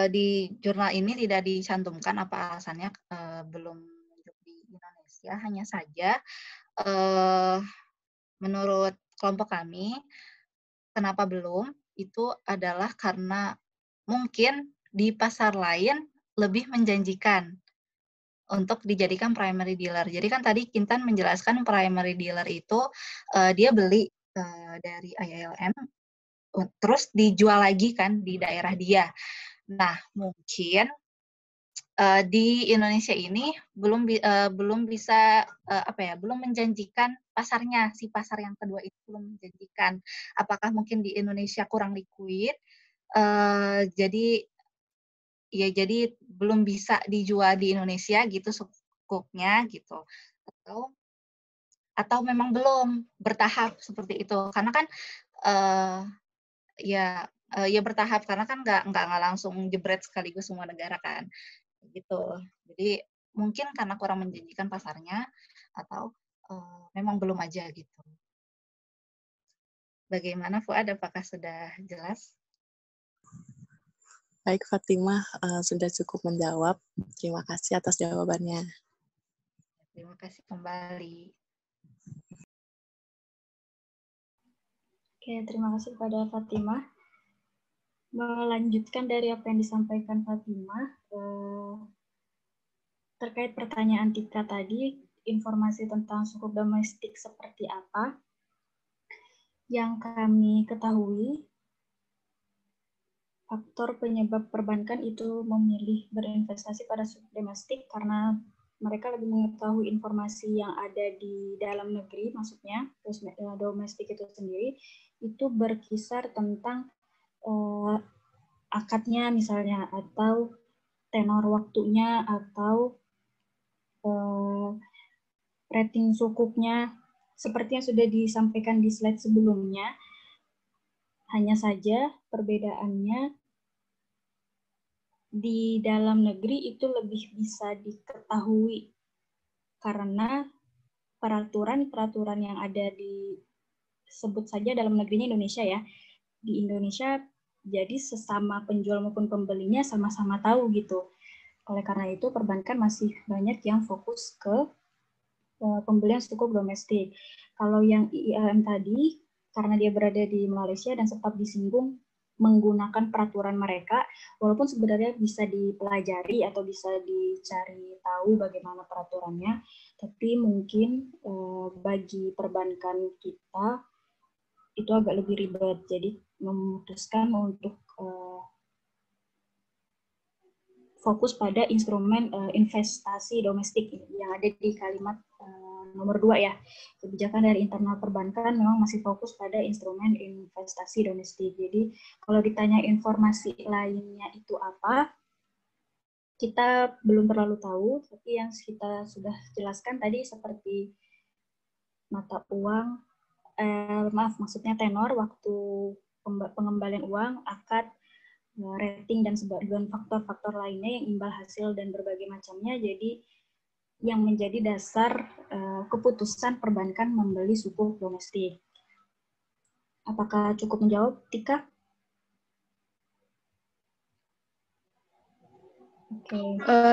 di jurnal ini tidak dicantumkan apa alasannya belum menunjuk di Indonesia. Hanya saja menurut kelompok kami, kenapa belum, itu adalah karena mungkin di pasar lain lebih menjanjikan untuk dijadikan primary dealer. Jadi kan tadi Kintan menjelaskan primary dealer itu dia beli dari IILM, terus dijual lagi kan di daerah dia. Nah, mungkin di Indonesia ini belum bisa belum menjanjikan pasarnya, si pasar yang kedua itu belum menjanjikan. Apakah mungkin di Indonesia kurang liquid, jadi belum bisa dijual di Indonesia gitu sukuknya gitu, atau memang belum bertahap seperti itu, karena kan ya bertahap, karena kan nggak langsung jebret sekaligus semua negara kan gitu. Jadi mungkin karena kurang menjanjikan pasarnya, atau memang belum aja gitu. Bagaimana Fuad, apakah sudah jelas? Baik Fatimah, sudah cukup menjawab. Terima kasih atas jawabannya. Terima kasih kembali. Oke, terima kasih kepada Fatimah. Melanjutkan dari apa yang disampaikan Fatimah, terkait pertanyaan Tika tadi, informasi tentang sukuk domestik seperti apa, yang kami ketahui, faktor penyebab perbankan itu memilih berinvestasi pada sukuk domestik karena mereka lebih mengetahui informasi yang ada di dalam negeri, maksudnya domestik itu sendiri, itu berkisar tentang akadnya misalnya, atau tenor waktunya, atau rating sukuknya, seperti yang sudah disampaikan di slide sebelumnya. Hanya saja perbedaannya di dalam negeri itu lebih bisa diketahui karena peraturan yang ada di sebut saja dalam negerinya Indonesia ya. Di Indonesia jadi sesama penjual maupun pembelinya sama-sama tahu gitu. Oleh karena itu perbankan masih banyak yang fokus ke pembelian sukuk domestik. Kalau yang IILM tadi, karena dia berada di Malaysia dan sempat disinggung menggunakan peraturan mereka, walaupun sebenarnya bisa dipelajari atau bisa dicari tahu bagaimana peraturannya, tapi mungkin bagi perbankan kita itu agak lebih ribet, jadi memutuskan untuk fokus pada instrumen investasi domestik yang ada di kalimat nomor 2 ya. Kebijakan dari internal perbankan memang masih fokus pada instrumen investasi domestik. Jadi kalau ditanya informasi lainnya itu apa, kita belum terlalu tahu, tapi yang kita sudah jelaskan tadi seperti mata uang, maksudnya tenor, waktu pengembalian uang, akad, rating, dan sebagian faktor-faktor lainnya yang imbal hasil dan berbagai macamnya, jadi yang menjadi dasar keputusan perbankan membeli sukuk domestik. Apakah cukup menjawab, Tika? Oke.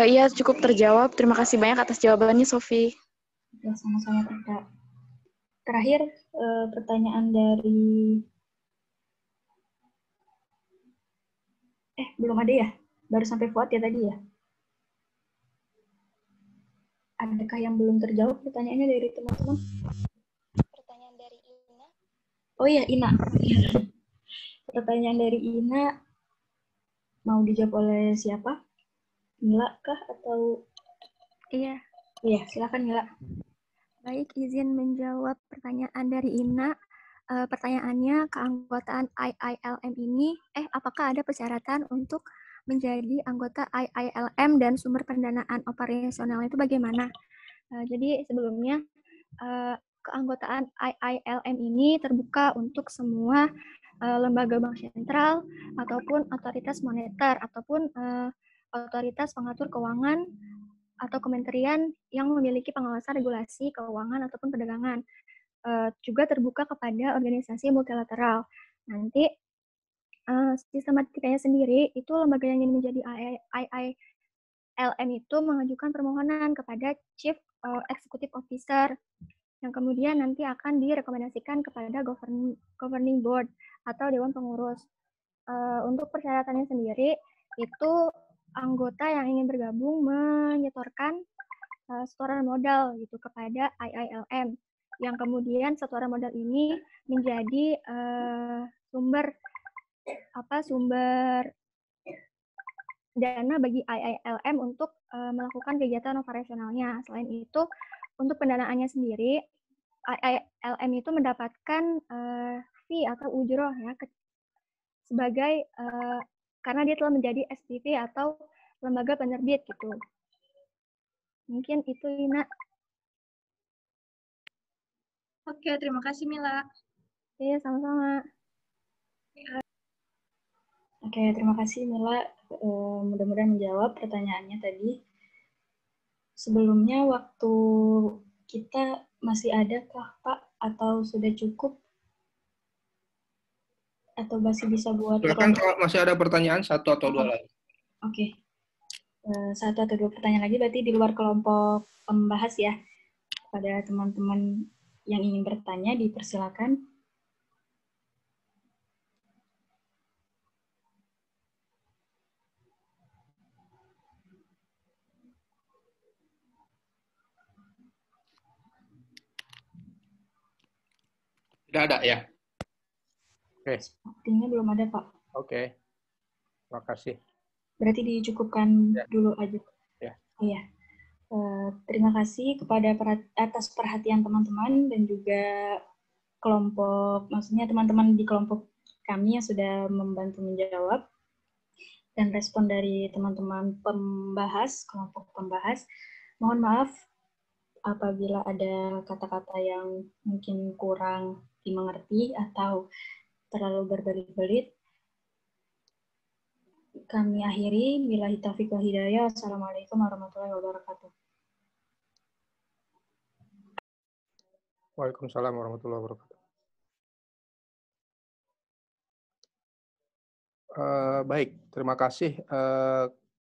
Iya, cukup terjawab. Terima kasih banyak atas jawabannya, Sofi. Ya, sama-sama, Tika. Terakhir, pertanyaan dari... belum ada ya? Baru sampai Fuad ya tadi ya? Adakah yang belum terjawab pertanyaannya dari teman-teman? Pertanyaan dari Ina. Oh iya, Ina. Pertanyaan dari Ina mau dijawab oleh siapa? Mila kah atau? Iya. Iya, silakan Mila. Baik, izin menjawab pertanyaan dari Ina. Pertanyaannya, keanggotaan IILM ini, apakah ada persyaratan untuk menjadi anggota IILM dan sumber pendanaan operasional itu bagaimana? Jadi sebelumnya keanggotaan IILM ini terbuka untuk semua lembaga bank sentral ataupun otoritas moneter ataupun otoritas pengatur keuangan atau kementerian yang memiliki pengawasan regulasi keuangan ataupun perdagangan. Juga terbuka kepada organisasi multilateral. Nanti sistematikanya sendiri itu lembaga yang ingin menjadi IILM itu mengajukan permohonan kepada Chief Executive Officer yang kemudian nanti akan direkomendasikan kepada Governing Board atau Dewan Pengurus. Untuk persyaratannya sendiri itu anggota yang ingin bergabung menyetorkan setoran modal gitu kepada IILM yang kemudian setoran modal ini menjadi sumber dana bagi IILM untuk melakukan kegiatan operasionalnya. Selain itu, untuk pendanaannya sendiri, IILM itu mendapatkan fee atau ujroh ya sebagai karena dia telah menjadi SPV atau lembaga penerbit gitu. Mungkin itu, Ina. Oke, terima kasih Mila. Iya, sama-sama. Oke, terima kasih Mila. Mudah-mudahan menjawab pertanyaannya tadi. Sebelumnya waktu kita masih adakah Pak atau sudah cukup? Atau masih bisa buat... Silakan kalau masih ada pertanyaan, satu atau dua lagi. Oke. Satu atau dua pertanyaan lagi, berarti di luar kelompok pembahas ya. Pada teman-teman yang ingin bertanya, dipersilakan. Tidak ada ya? Oke. Sepertinya belum ada, Pak. Oke. Terima kasih. Berarti dicukupkan dulu aja. Ya. Oh ya. Terima kasih kepada atas perhatian teman-teman dan juga kelompok, maksudnya teman-teman di kelompok kami yang sudah membantu menjawab dan respon dari teman-teman pembahas, kelompok pembahas. Mohon maaf apabila ada kata-kata yang mungkin kurang dimengerti atau terlalu berbelit-belit. Kami akhiri. Billahi taufiq wal hidayah. Wassalamualaikum warahmatullahi wabarakatuh. Waalaikumsalam warahmatullahi wabarakatuh. Baik, terima kasih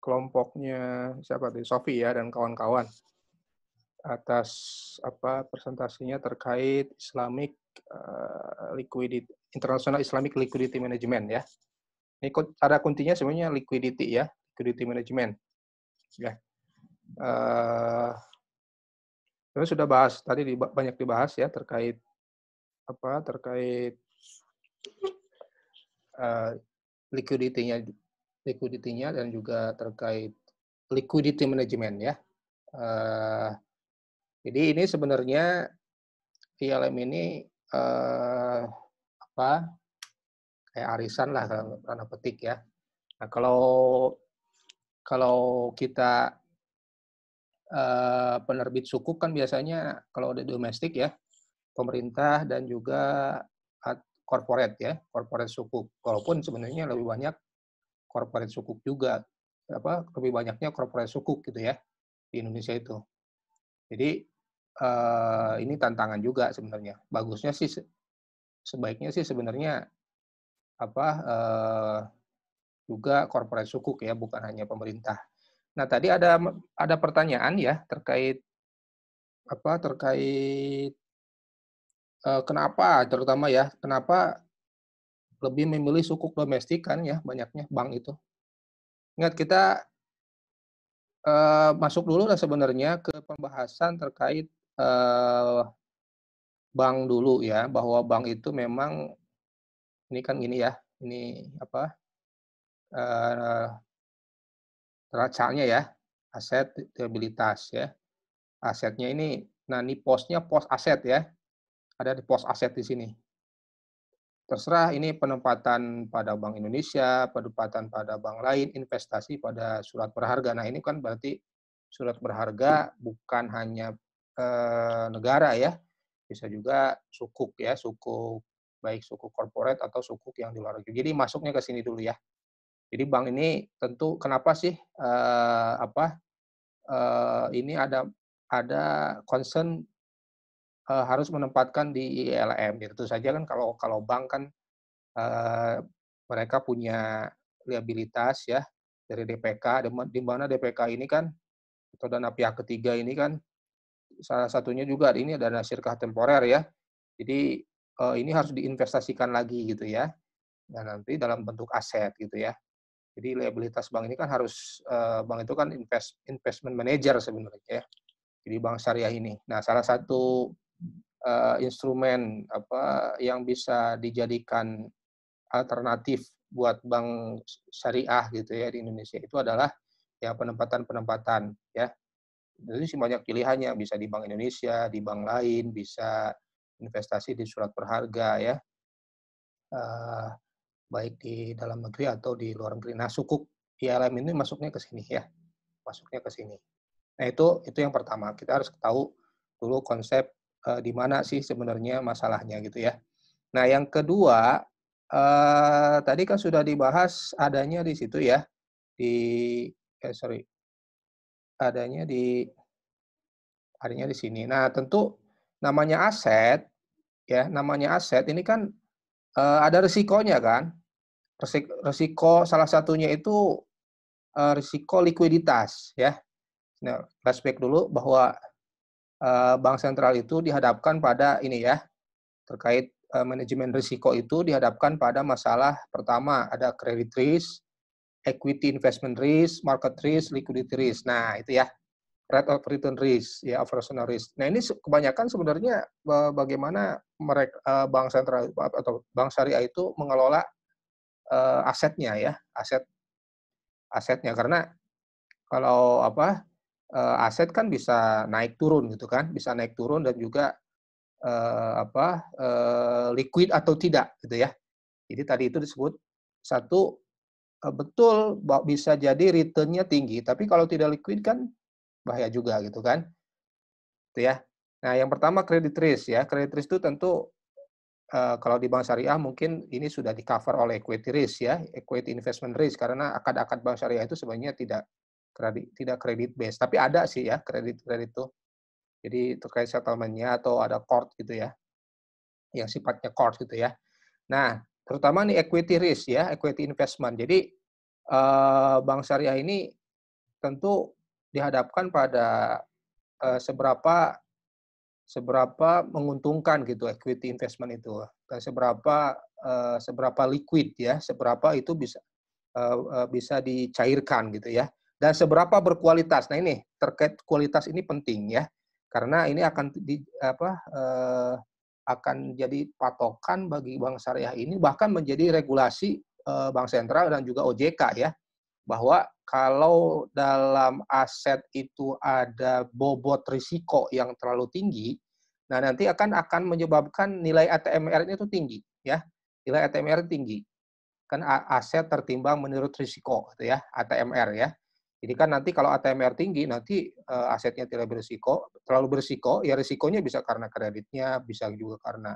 kelompoknya siapa tadi, Sofi ya dan kawan-kawan atas presentasinya terkait Islamic liquidity, International Islamic Liquidity Management ya. Ini ada kuntinya sebenarnya liquidity ya, liquidity management. Ya. Kita sudah bahas tadi banyak dibahas ya terkait liquidity-nya dan juga terkait liquidity management ya. Jadi ini sebenarnya ILM ini kayak arisan lah karena petik ya. Nah, kalau kita penerbit sukuk kan biasanya kalau ada domestik ya, pemerintah dan juga corporate ya, corporate sukuk. Walaupun sebenarnya lebih banyak corporate sukuk juga, lebih banyaknya corporate sukuk gitu ya di Indonesia itu. Jadi ini tantangan juga sebenarnya. Bagusnya sih, sebaiknya sih sebenarnya juga corporate sukuk ya, bukan hanya pemerintah. Nah tadi ada pertanyaan ya terkait kenapa terutama ya, kenapa lebih memilih sukuk domestik kan ya, banyaknya bank itu. Ingat kita masuk dulu lah sebenarnya ke pembahasan terkait bank dulu ya, bahwa bank itu memang ini kan gini ya, ini neracanya ya, aset liabilitas ya. Asetnya ini, nah ini posnya pos aset ya, ada di pos aset di sini. Terserah ini penempatan pada Bank Indonesia, penempatan pada bank lain, investasi pada surat berharga. Nah ini kan berarti surat berharga bukan hanya negara ya, bisa juga sukuk ya, sukuk baik sukuk korporat atau sukuk yang di luar negeri. Jadi masuknya ke sini dulu ya. Jadi bank ini tentu kenapa sih ini ada concern harus menempatkan di ILM. Tentu saja kan kalau bank kan mereka punya liabilitas ya dari DPK, di mana DPK ini kan atau dana pihak ketiga ini kan salah satunya juga ini dana sirkah temporer ya. Jadi ini harus diinvestasikan lagi gitu ya. Dan nanti dalam bentuk aset gitu ya. Jadi liabilitas bank ini kan harus bank itu kan investment manager sebenarnya ya. Jadi bank syariah ini. Nah, salah satu instrumen yang bisa dijadikan alternatif buat bank syariah gitu ya di Indonesia itu adalah ya penempatan ya. Jadi sih banyak pilihannya, bisa di Bank Indonesia, di bank lain, bisa investasi di surat berharga ya. Baik di dalam negeri atau di luar negeri. Nah, sukuk ILM ini masuknya ke sini ya. Masuknya ke sini. Nah, itu yang pertama. Kita harus tahu dulu konsep di mana sih sebenarnya masalahnya gitu ya. Nah, yang kedua, tadi kan sudah dibahas adanya di situ ya. Adanya di sini. Nah, tentu namanya aset ya, namanya aset ini kan ada risikonya kan. Risiko salah satunya itu risiko likuiditas ya. Nah, flashback dulu bahwa bank sentral itu dihadapkan pada ini ya, terkait manajemen risiko itu dihadapkan pada masalah pertama ada credit risk, equity investment risk, market risk, liquidity risk. Nah, itu ya. Rate of return risk, ya operational risk. Nah, ini kebanyakan sebenarnya bagaimana mereka bank sentral atau bank syariah itu mengelola asetnya ya, asetnya karena kalau aset kan bisa naik turun gitu kan, bisa naik turun dan juga liquid atau tidak gitu ya. Jadi tadi itu disebut satu betul bisa jadi return-nya tinggi, tapi kalau tidak liquid kan bahaya juga gitu kan. Itu ya. Nah, yang pertama credit risk ya. Credit risk itu tentu kalau di bank syariah mungkin ini sudah di-cover oleh equity risk ya, equity investment risk karena akad-akad bank syariah itu sebenarnya tidak credit based, tapi ada sih ya kredit itu. Jadi terkait settlement-nya atau ada court gitu ya. Yang sifatnya court gitu ya. Nah, terutama nih equity risk ya, equity investment. Jadi bank syariah ini tentu dihadapkan pada seberapa menguntungkan gitu equity investment itu, dan seberapa liquid ya, seberapa itu bisa dicairkan gitu ya, dan seberapa berkualitas. Nah ini terkait kualitas ini penting ya, karena ini akan jadi patokan bagi bank syariah ini, bahkan menjadi regulasi bank sentral dan juga OJK ya, bahwa kalau dalam aset itu ada bobot risiko yang terlalu tinggi, nah nanti akan menyebabkan nilai ATMR-nya itu tinggi ya, nilai ATMR tinggi. Kan aset tertimbang menurut risiko gitu ya, ATMR ya. Jadi kan nanti kalau ATMR tinggi, nanti asetnya tidak terlalu berisiko, ya risikonya bisa karena kreditnya, bisa juga karena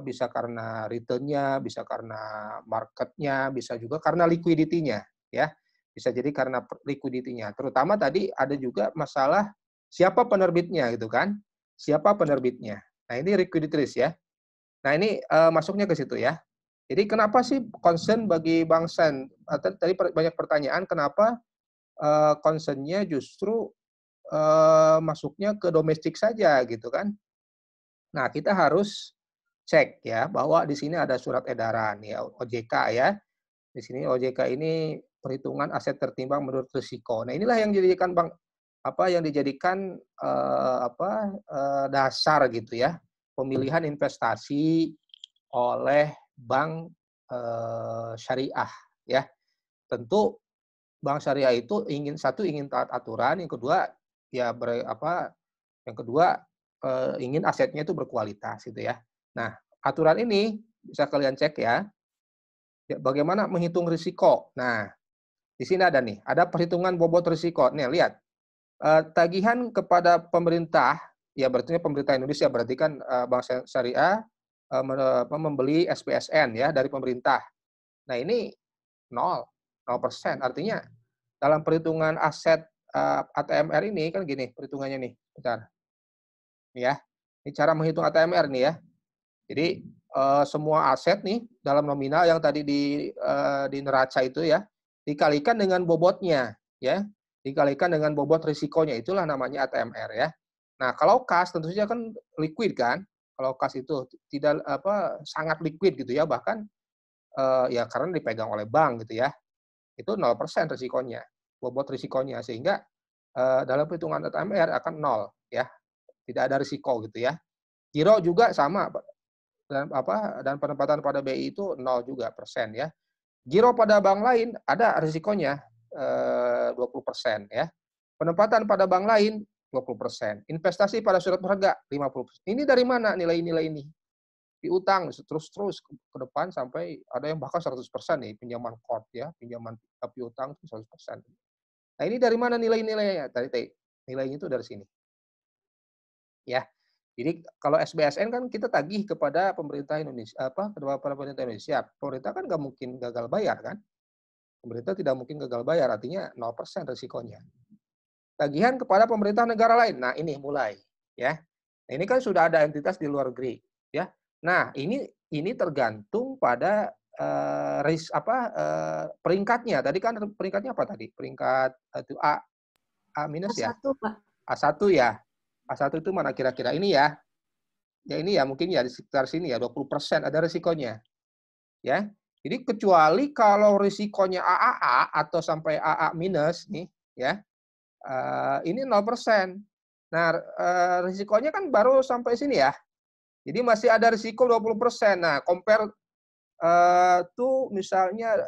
bisa karena return-nya, bisa karena market-nya, bisa juga karena liquidity-nya ya. Bisa jadi karena liquidity-nya. Terutama tadi ada juga masalah siapa penerbitnya gitu kan. Siapa penerbitnya. Nah, ini liquidity risk ya. Nah, ini masuknya ke situ ya. Jadi kenapa sih concern bagi Bank Sen? Tadi banyak pertanyaan, kenapa concern-nya justru masuknya ke domestik saja gitu kan. Nah, kita harus cek ya bahwa di sini ada surat edaran ya OJK ya. Di sini OJK ini perhitungan aset tertimbang menurut risiko. Nah, inilah yang dijadikan dasar gitu ya pemilihan investasi oleh bank syariah ya. Tentu bank syariah itu ingin taat aturan, yang kedua ya ingin asetnya itu berkualitas gitu ya. Nah, aturan ini bisa kalian cek ya. Bagaimana menghitung risiko. Nah, di sini ada nih, ada perhitungan bobot risiko. Nih, lihat. Tagihan kepada pemerintah, ya berarti pemerintah Indonesia, berarti kan Bank Syariah membeli SPSN ya dari pemerintah. Nah, ini 0%. Artinya dalam perhitungan aset ATMR ini kan gini perhitungannya nih. Bentar. Ya. Ini cara menghitung ATMR nih ya. Jadi semua aset nih dalam nominal yang tadi di neraca itu ya dikalikan dengan bobotnya ya, dikalikan dengan bobot risikonya, itulah namanya ATMR ya. Nah, kalau kas tentu saja kan liquid kan. Kalau kas itu tidak sangat liquid gitu ya, bahkan ya karena dipegang oleh bank gitu ya. Itu 0% risikonya, bobot risikonya, sehingga dalam perhitungan ATMR akan 0 ya. Tidak ada risiko gitu ya. Giro juga sama, dan penempatan pada BI itu 0 juga persen ya. Giro pada bank lain ada risikonya 20% ya. Penempatan pada bank lain 20%. Investasi pada surat berharga 50%. Ini dari mana nilai-nilai ini? Piutang terus ke depan sampai ada yang bahkan 100% nih, pinjaman kort ya, pinjaman piutang 100%. Nah, ini dari mana nilai-nilainya? Tadi nilainya itu dari sini. Ya. Jadi kalau SBSN kan kita tagih kepada pemerintah Indonesia, kepada pemerintah Indonesia. Pemerintah kan nggak mungkin gagal bayar kan? Pemerintah tidak mungkin gagal bayar, artinya 0% risikonya. Tagihan kepada pemerintah negara lain. Nah, ini mulai ya. Nah, ini kan sudah ada entitas di luar negeri ya. Nah, ini tergantung pada peringkatnya. Tadi kan peringkatnya apa tadi? Peringkat itu A minus ya. A1, Pak. A1 ya. A1 itu mana kira-kira? Ini ya. Ya ini ya mungkin ya di sekitar sini ya 20% ada risikonya. Ya. Jadi kecuali kalau risikonya AAA atau sampai AA minus nih ya. Ini 0%. Nah, risikonya kan baru sampai sini ya. Jadi masih ada risiko 20%. Nah, compare tuh misalnya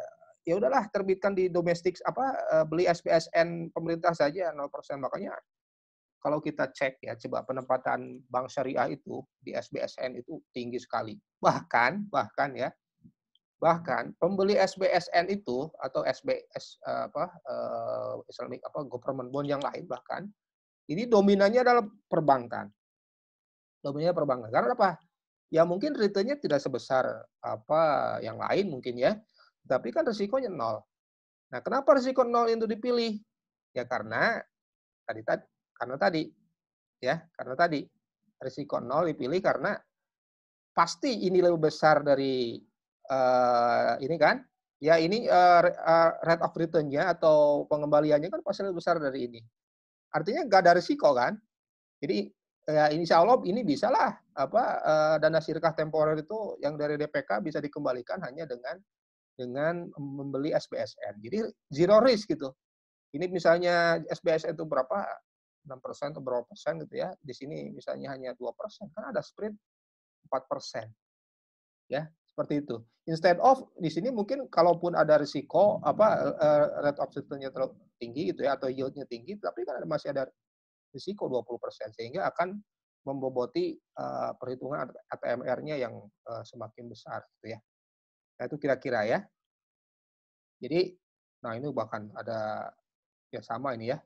ya udahlah terbitkan di domestik beli SPSN pemerintah saja 0%. Makanya kalau kita cek ya, coba penempatan bank syariah itu di SBSN itu tinggi sekali. Bahkan pembeli SBSN itu atau Islamic government bond yang lain bahkan ini dominannya adalah perbankan. Dominannya perbankan. Karena apa? Ya mungkin return-nya tidak sebesar yang lain mungkin ya. Tapi kan risikonya 0. Nah, kenapa risiko 0 itu dipilih? Ya karena tadi risiko 0 dipilih karena pasti ini lebih besar dari ini kan, ya ini rate of return-nya atau pengembaliannya kan pasti lebih besar dari ini. Artinya nggak ada risiko kan. Jadi ya insya Allah ini bisalah dana sirkah temporer itu yang dari DPK bisa dikembalikan hanya dengan membeli SBSN. Jadi zero risk gitu. Ini misalnya SBSN itu berapa? 6% atau berapa persen gitu ya. Di sini misalnya hanya 2%, kan ada spread 4%. Ya, seperti itu. Instead of di sini mungkin kalaupun ada risiko rate of return-nya terlalu tinggi gitu ya atau yield-nya tinggi, tapi kan masih ada risiko 20% sehingga akan memboboti perhitungan ATMR-nya yang semakin besar gitu ya. Nah, itu kira-kira ya. Jadi nah ini bahkan ada ya sama ini ya.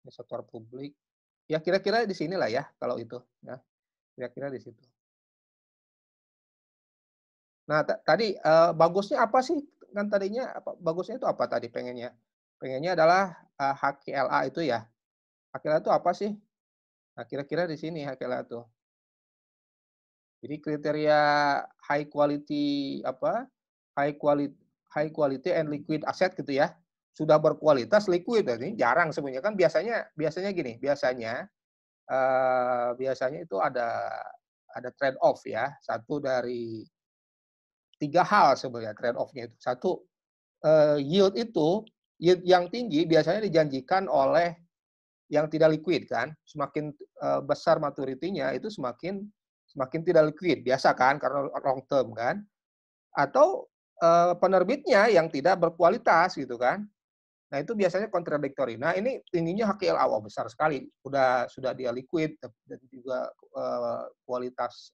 Ini sektor publik. Ya kira-kira di sinilah ya kalau itu ya. Kira-kira di situ. Nah, tadi bagusnya apa sih? Kan tadinya bagusnya itu apa tadi pengennya? Pengennya adalah HQLA itu ya. HQLA itu apa sih? Nah, kira-kira di sini HQLA itu. Jadi kriteria high quality high quality and liquid asset gitu ya. Sudah berkualitas liquid, ini jarang sebenarnya kan biasanya gini, biasanya itu ada trade off ya. Satu dari 3 hal sebenarnya trade off-nya itu. Satu, yield yang tinggi biasanya dijanjikan oleh yang tidak liquid kan. Semakin besar maturity-nya itu semakin tidak liquid, biasa kan karena long term kan. Atau penerbitnya yang tidak berkualitas gitu kan. Nah, itu biasanya kontradiktori. Nah, ini tingginya HQLA besar sekali. Sudah dia liquid dan juga kualitas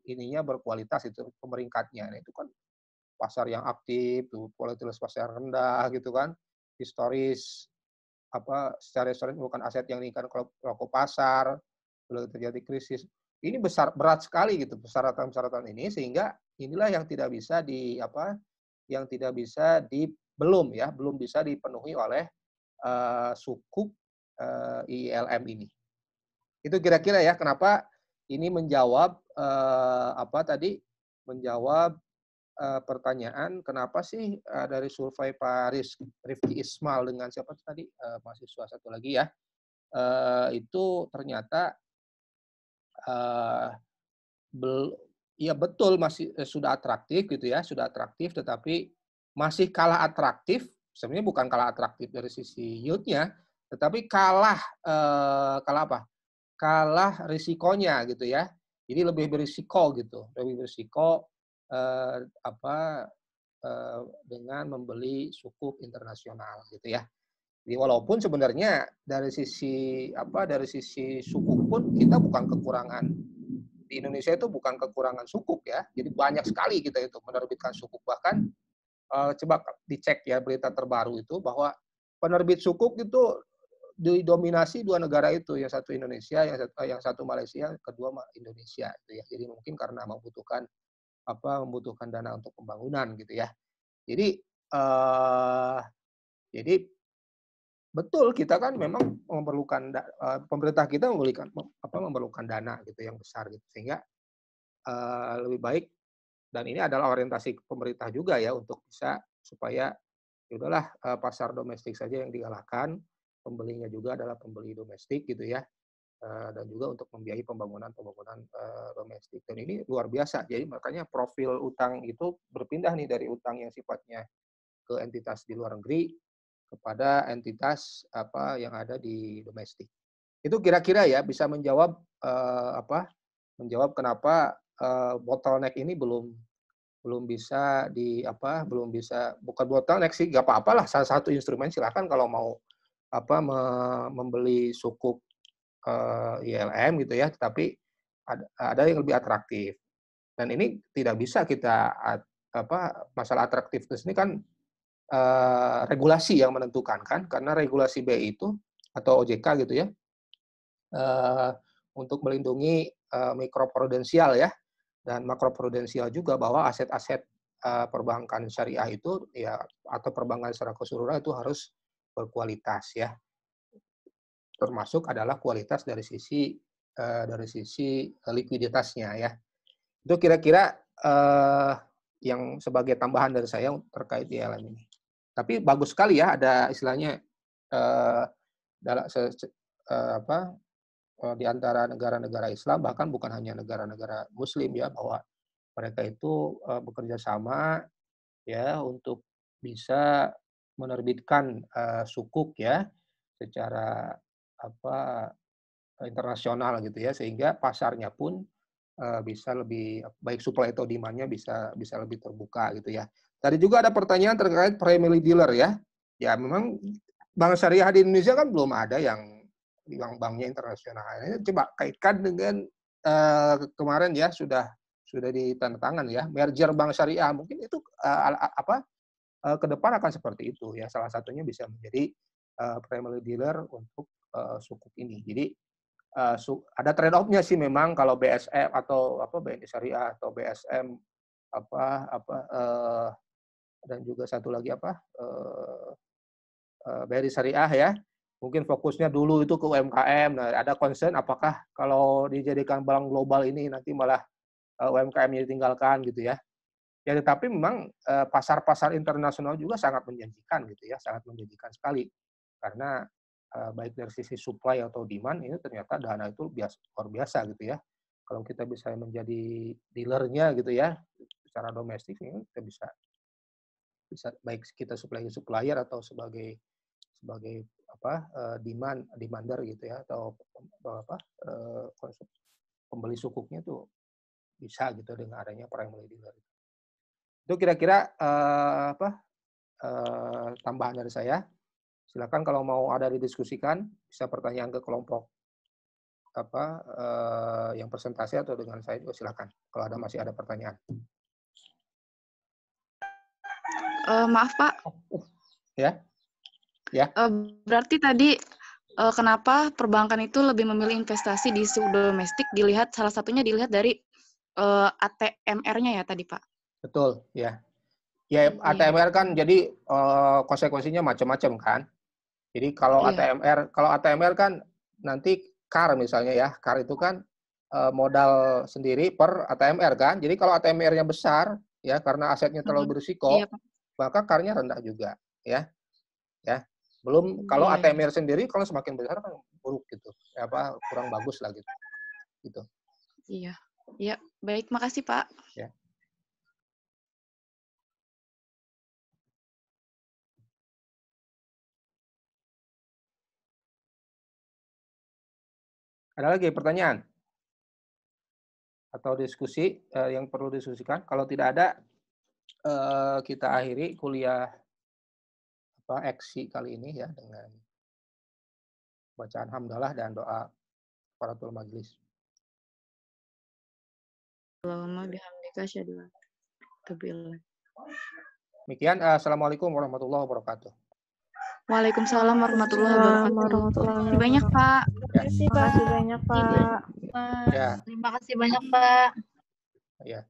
ininya berkualitas itu pemeringkatnya. Nah, itu kan pasar yang aktif, tuh volatilitas pasar yang rendah gitu kan. Historis secara historis bukan aset yang diinginkan pelaku pasar, belum terjadi krisis. Ini berat sekali gitu persyaratan-persyaratan ini sehingga inilah yang tidak bisa belum bisa dipenuhi oleh sukuk ILM ini. Itu kira-kira ya kenapa ini menjawab menjawab pertanyaan kenapa sih dari survei Pak Rifki Ismail dengan siapa tadi mahasiswa satu lagi ya itu ternyata ya betul masih sudah atraktif gitu ya, sudah atraktif tetapi masih kalah atraktif, sebenarnya bukan kalah atraktif dari sisi yield-nya, tetapi kalah apa? Kalah risikonya gitu ya. Jadi lebih berisiko gitu, lebih berisiko dengan membeli sukuk internasional gitu ya. Jadi walaupun sebenarnya dari sisi sukuk pun kita bukan kekurangan di Indonesia itu bukan kekurangan sukuk ya. Jadi banyak sekali kita itu menerbitkan sukuk. Bahkan coba dicek ya berita terbaru itu bahwa penerbit sukuk itu didominasi 2 negara itu, yang satu Indonesia, yang satu Malaysia, kedua Indonesia gitu ya. Jadi mungkin karena membutuhkan dana untuk pembangunan gitu ya. Jadi betul kita kan memang memerlukan pemerintah kita memerlukan dana gitu yang besar gitu sehingga lebih baik dan ini adalah orientasi pemerintah juga ya untuk bisa supaya yaudahlah pasar domestik saja yang digalakkan, pembelinya juga adalah pembeli domestik gitu ya dan juga untuk membiayai pembangunan domestik dan ini luar biasa jadi makanya profil utang itu berpindah nih dari utang yang sifatnya ke entitas di luar negeri kepada entitas yang ada di domestik. Itu kira-kira ya bisa menjawab menjawab kenapa bottleneck ini belum bisa bukan bottleneck sih, nggak apa-apalah salah satu instrumen silakan kalau mau membeli sukuk ILM gitu ya, tapi ada yang lebih atraktif. Dan ini tidak bisa kita masalah atraktivitas ini kan regulasi yang menentukan kan karena regulasi BI itu atau OJK gitu ya untuk melindungi mikroprudensial ya dan makroprudensial juga bahwa aset-aset perbankan syariah itu ya atau perbankan secara keseluruhan itu harus berkualitas ya termasuk adalah kualitas dari sisi likuiditasnya ya itu kira-kira yang sebagai tambahan dari saya terkait ILM ini. Tapi bagus sekali ya ada istilahnya di antara negara-negara Islam, bahkan bukan hanya negara-negara Muslim ya, bahwa mereka itu bekerja sama ya untuk bisa menerbitkan sukuk ya secara internasional gitu ya, sehingga pasarnya pun bisa lebih baik, supply atau demand-nya bisa lebih terbuka gitu ya. Tadi juga ada pertanyaan terkait primary dealer ya. Ya memang bank syariah di Indonesia kan belum ada yang banknya internasional. Ini coba kaitkan dengan kemarin ya sudah ditandatangan ya merger bank syariah, mungkin itu ke depan akan seperti itu ya. Salah satunya bisa menjadi primary dealer untuk sukuk ini. Jadi ada trade off-nya sih memang kalau BSM atau BNI Syariah atau BSM dan juga satu lagi BRI Syariah ya. Mungkin fokusnya dulu itu ke UMKM. Nah, ada concern apakah kalau dijadikan bank global ini nanti malah UMKM-nya ditinggalkan gitu ya. Ya, tetapi memang pasar-pasar internasional juga sangat menjanjikan gitu ya, sangat menjanjikan sekali. Karena baik dari sisi supply atau demand ini ternyata dana itu luar biasa gitu ya. Kalau kita bisa menjadi dealernya gitu ya secara domestik, ini kita bisa baik kita sebagai supplier atau sebagai demander gitu ya, atau pembeli sukuknya tuh bisa gitu dengan adanya primary dealer. Itu kira-kira tambahan dari saya. Silakan kalau mau ada didiskusikan, bisa pertanyaan ke kelompok yang presentasi atau dengan saya juga silakan. Kalau masih ada pertanyaan. Maaf Pak. Ya. Berarti tadi kenapa perbankan itu lebih memilih investasi di sukuk domestik? Salah satunya dilihat dari ATMR-nya ya tadi Pak. Betul ya. Ya ATMR kan jadi konsekuensinya macam-macam kan. Jadi kalau ATMR kan nanti CAR misalnya ya, CAR itu kan modal sendiri per ATMR kan. Jadi kalau ATMR-nya besar ya karena asetnya terlalu berisiko, maka CAR-nya rendah juga ya. Ya. Belum kalau ATMR sendiri kalau semakin besar kan buruk gitu. Kurang bagus lah gitu. Gitu. Iya. Ya, baik, makasih Pak. Ya. Ada lagi pertanyaan? Atau diskusi yang perlu diskusikan? Kalau tidak ada, kita akhiri kuliah EXI kali ini ya dengan bacaan hamdalah dan doa kafaratul majelis. Allahumma bihamdika asyhadu an la ilaha illa anta. Demikian, assalamualaikum warahmatullahi wabarakatuh. Waalaikumsalam warahmatullahi wabarakatuh. Terima kasih banyak Pak. Terima kasih banyak Pak. Ya. Terima kasih banyak Pak. Ya.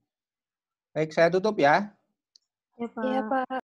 Baik, saya tutup ya. Ya Pak.